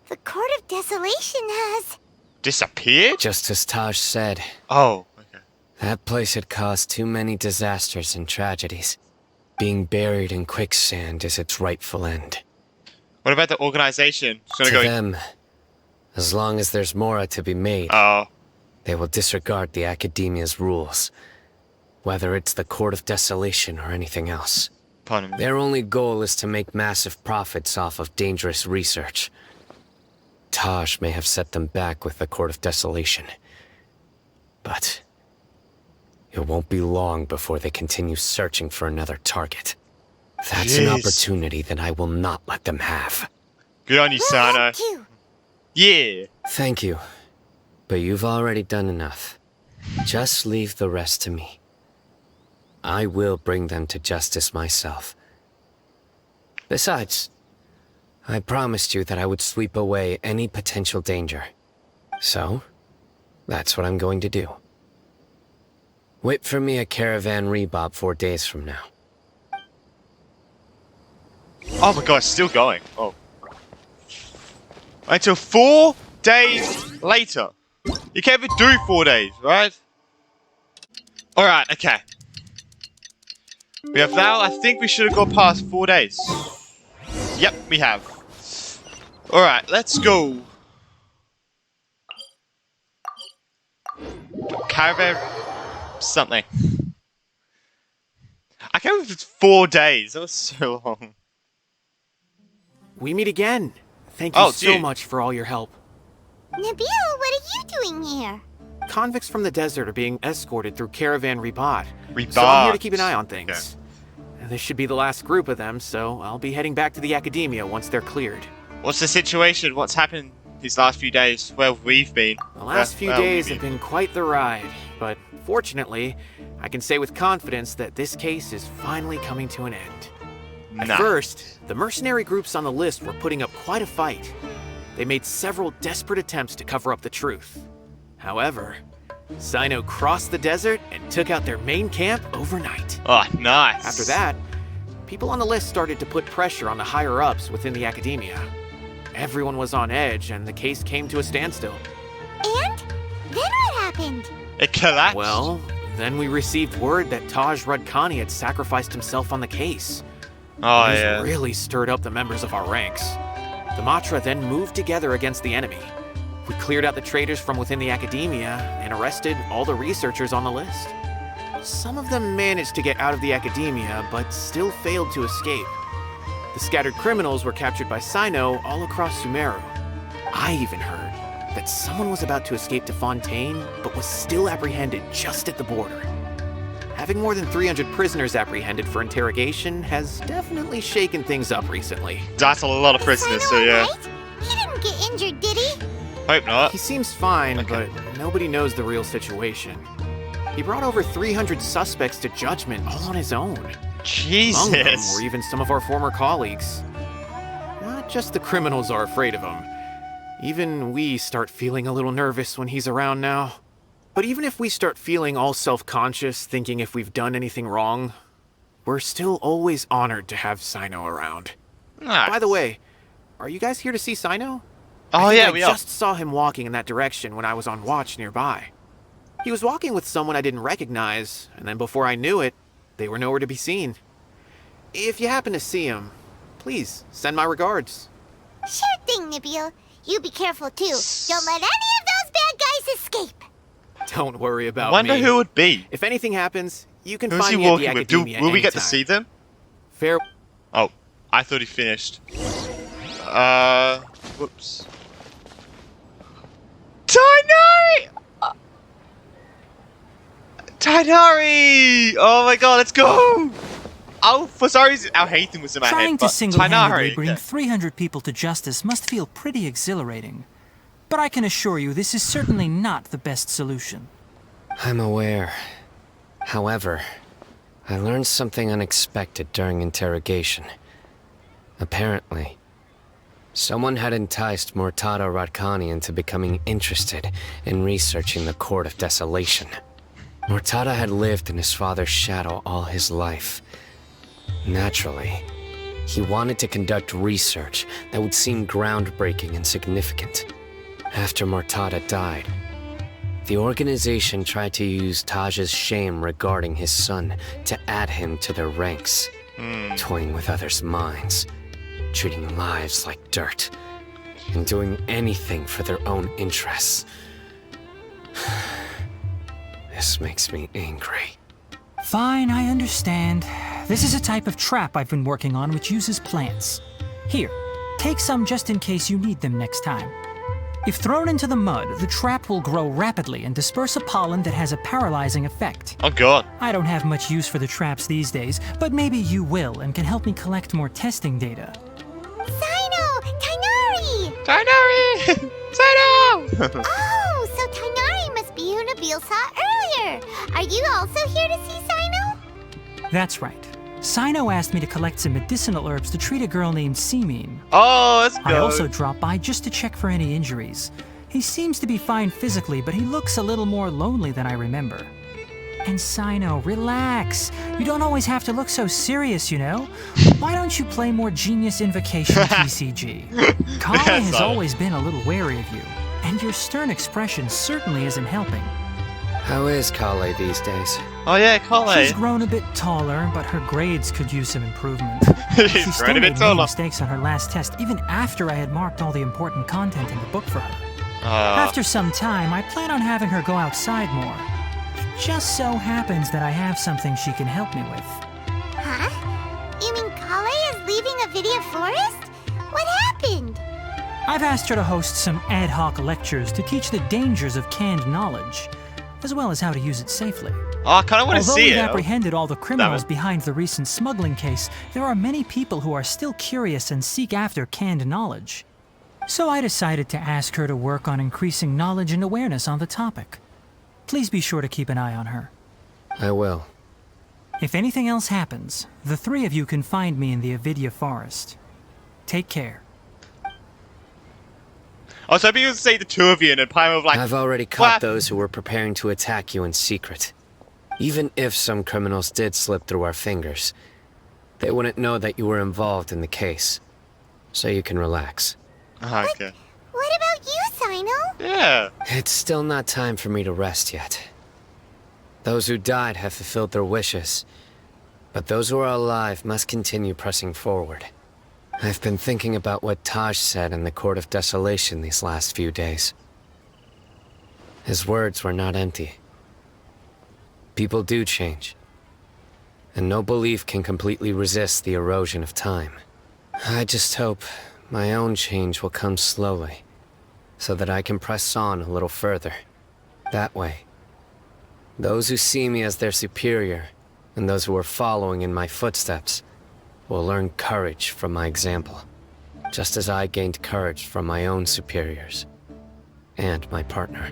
The Court of Desolation has... Disappeared? Just as Taj said. Oh, okay. That place had caused too many disasters and tragedies. Being buried in quicksand is its rightful end. What about the organization? It's gonna To go... them, as long as there's more to be made, they will disregard the Academia's rules, whether it's the Court of Desolation or anything else. Pardon me. Their only goal is to make massive profits off of dangerous research. Taj may have set them back with the Court of Desolation. But it won't be long before they continue searching for another target. That's an opportunity that I will not let them have. Good on you, Cyno. Yeah. Thank you. But you've already done enough. Just leave the rest to me. I will bring them to justice myself. Besides, I promised you that I would sweep away any potential danger. So, that's what I'm going to do. Wait for me at Caravan Rebob 4 days from now. Oh my god, still going. Oh. Until 4 days later. You can't even do 4 days, right? Alright, okay. We have now, I think we should have gone past 4 days. Yep, we have. Alright, let's go. Caravan something. I can't believe it's 4 days. That was so long. We meet again. Thank you so much for all your help. Nabil, what are you doing here? Convicts from the desert are being escorted through Caravan Rebob. So I'm here to keep an eye on things. Okay. This should be the last group of them, so I'll be heading back to the Academia once they're cleared. What's the situation? What's happened these last few days? Where we've been? The last few days have been quite the ride, but fortunately, I can say with confidence that this case is finally coming to an end. At first, the mercenary groups on the list were putting up quite a fight. They made several desperate attempts to cover up the truth. However, Cyno crossed the desert and took out their main camp overnight. Oh, nice. After that, people on the list started to put pressure on the higher-ups within the Academia. Everyone was on edge, and the case came to a standstill. And? Then what happened? It collapsed. Well, then we received word that Taj Rudkani had sacrificed himself on the case. Oh, This really stirred up the members of our ranks. The Matra then moved together against the enemy. We cleared out the traitors from within the Academia and arrested all the researchers on the list. Some of them managed to get out of the Academia, but still failed to escape. The scattered criminals were captured by Cyno all across Sumeru. I even heard that someone was about to escape to Fontaine, but was still apprehended just at the border. Having more than 300 prisoners apprehended for interrogation has definitely shaken things up recently. That's a lot of prisoners, so yeah. Right? He didn't get injured, did he? Hope not. He seems fine, but nobody knows the real situation. He brought over 300 suspects to judgment all on his own. Jesus. Among them were even some of our former colleagues. Not just the criminals are afraid of him. Even we start feeling a little nervous when he's around now. But even if we start feeling all self-conscious, thinking if we've done anything wrong, we're still always honored to have Cyno around. Nice. By the way, are you guys here to see Cyno? Oh yeah, I just saw him walking in that direction when I was on watch nearby. He was walking with someone I didn't recognize, and then before I knew it, they were nowhere to be seen. If you happen to see him, please send my regards. Sure thing, Nabil. You be careful too. Don't let any of those bad guys escape. Don't worry about me. Wonder who it would be. If anything happens, you can Who's find he me at the walking with? Academia Will we get to anytime. see them? Fair. Oh, I thought he finished. Whoops. Tainari! Tainari! Oh my god, let's go! Oh, for some reason, Al-Haytham was in my head, Trying but to single-handedly Tainari, bring 300 people to justice must feel pretty exhilarating. But I can assure you this is certainly not the best solution. I'm aware. However, I learned something unexpected during interrogation. Apparently, someone had enticed Murtada Radkani into becoming interested in researching the Court of Desolation. Murtada had lived in his father's shadow all his life. Naturally, he wanted to conduct research that would seem groundbreaking and significant. After Murtada died, the organization tried to use Taj's shame regarding his son to add him to their ranks, toying with others' minds, treating lives like dirt, and doing anything for their own interests. This makes me angry. Fine, I understand. This is a type of trap I've been working on which uses plants. Here, take some just in case you need them next time. If thrown into the mud, the trap will grow rapidly and disperse a pollen that has a paralyzing effect. Oh god. I don't have much use for the traps these days, but maybe you will and can help me collect more testing data. Cyno! Tainari! Tainari! Cyno! Oh, so Tainari must be who Nabil saw earlier. Are you also here to see Cyno? That's right. Cyno asked me to collect some medicinal herbs to treat a girl named Seemine. Oh, let's go. I also dropped by just to check for any injuries. He seems to be fine physically, but he looks a little more lonely than I remember. And Cyno, relax. You don't always have to look so serious, you know? Why don't you play more Genius Invocation TCG? Kale has always been a little wary of you, and your stern expression certainly isn't helping. How is Kale these days? Oh yeah, Kale. She's grown a bit taller, but her grades could use some improvement. She's She still made many mistakes on her last test, even after I had marked all the important content in the book for her. After some time, I plan on having her go outside more. It just so happens that I have something she can help me with. Huh? You mean Kale is leaving a video forest? What happened? I've asked her to host some ad hoc lectures to teach the dangers of canned knowledge, as well as how to use it safely. Oh, I kind of want to see Although it. we've apprehended all the criminals behind the recent smuggling case, there are many people who are still curious and seek after canned knowledge. So I decided to ask her to work on increasing knowledge and awareness on the topic. Please be sure to keep an eye on her. I will. If anything else happens, the three of you can find me in the Avidya Forest. Take care. I was hoping you would say the two of you, and then Prime of like. I've already caught those who were preparing to attack you in secret. Even if some criminals did slip through our fingers, they wouldn't know that you were involved in the case. So you can relax. Okay. What about you, Cyno? Yeah. It's still not time for me to rest yet. Those who died have fulfilled their wishes, but those who are alive must continue pressing forward. I've been thinking about what Taj said in the Court of Desolation these last few days. His words were not empty. People do change, and no belief can completely resist the erosion of time. I just hope my own change will come slowly, so that I can press on a little further. That way, those who see me as their superior, and those who are following in my footsteps, will learn courage from my example, just as I gained courage from my own superiors, and my partner.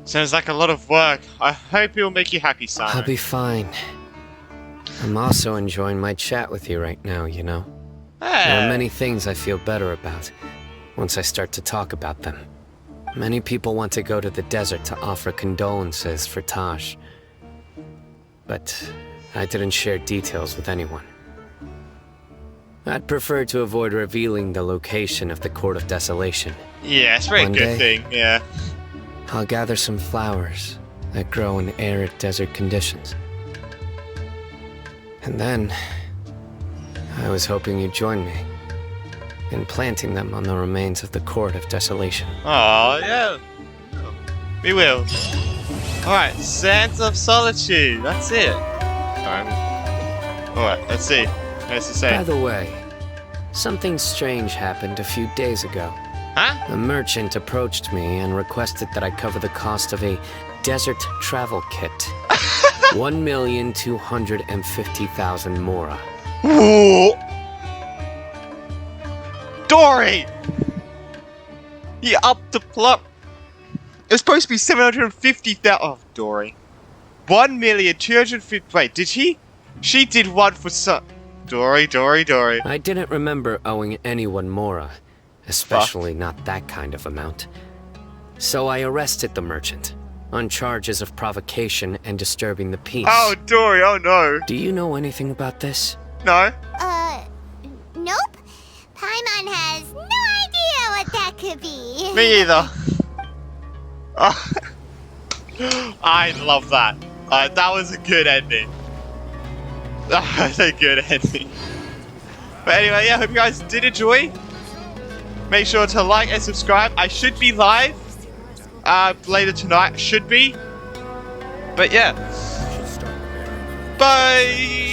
Sounds like a lot of work. I hope it will make you happy, Cyno. I'll be fine. I'm also enjoying my chat with you right now, you know? There are many things I feel better about once I start to talk about them. Many people want to go to the desert to offer condolences for Taj, but I didn't share details with anyone. I'd prefer to avoid revealing the location of the Court of Desolation. Yeah, it's a very One good day, thing, yeah. I'll gather some flowers that grow in arid desert conditions. And then, I was hoping you'd join me in planting them on the remains of the Court of Desolation. Oh, yeah. We will. Alright, Sands of Solitude. That's it. Alright, let's see. What's it say? By the way, something strange happened a few days ago. Huh? A merchant approached me and requested that I cover the cost of a desert travel kit. 1,250,000 mora. Ooh. Dory! He upped the plot. It was supposed to be 750,000. Oh, Dory. 1,250,000. Wait, did he? She did one for some. Dory. I didn't remember owing anyone mora, especially not that kind of amount. So I arrested the merchant on charges of provocation and disturbing the peace. Oh, Dory, oh no. Do you know anything about this? No. Nope. Paimon has no idea what that could be. Me either. Oh. I love that. That was a good ending. That was a good ending. But anyway, yeah, hope you guys did enjoy. Make sure to like and subscribe. I should be live later tonight. Should be. But yeah. Bye!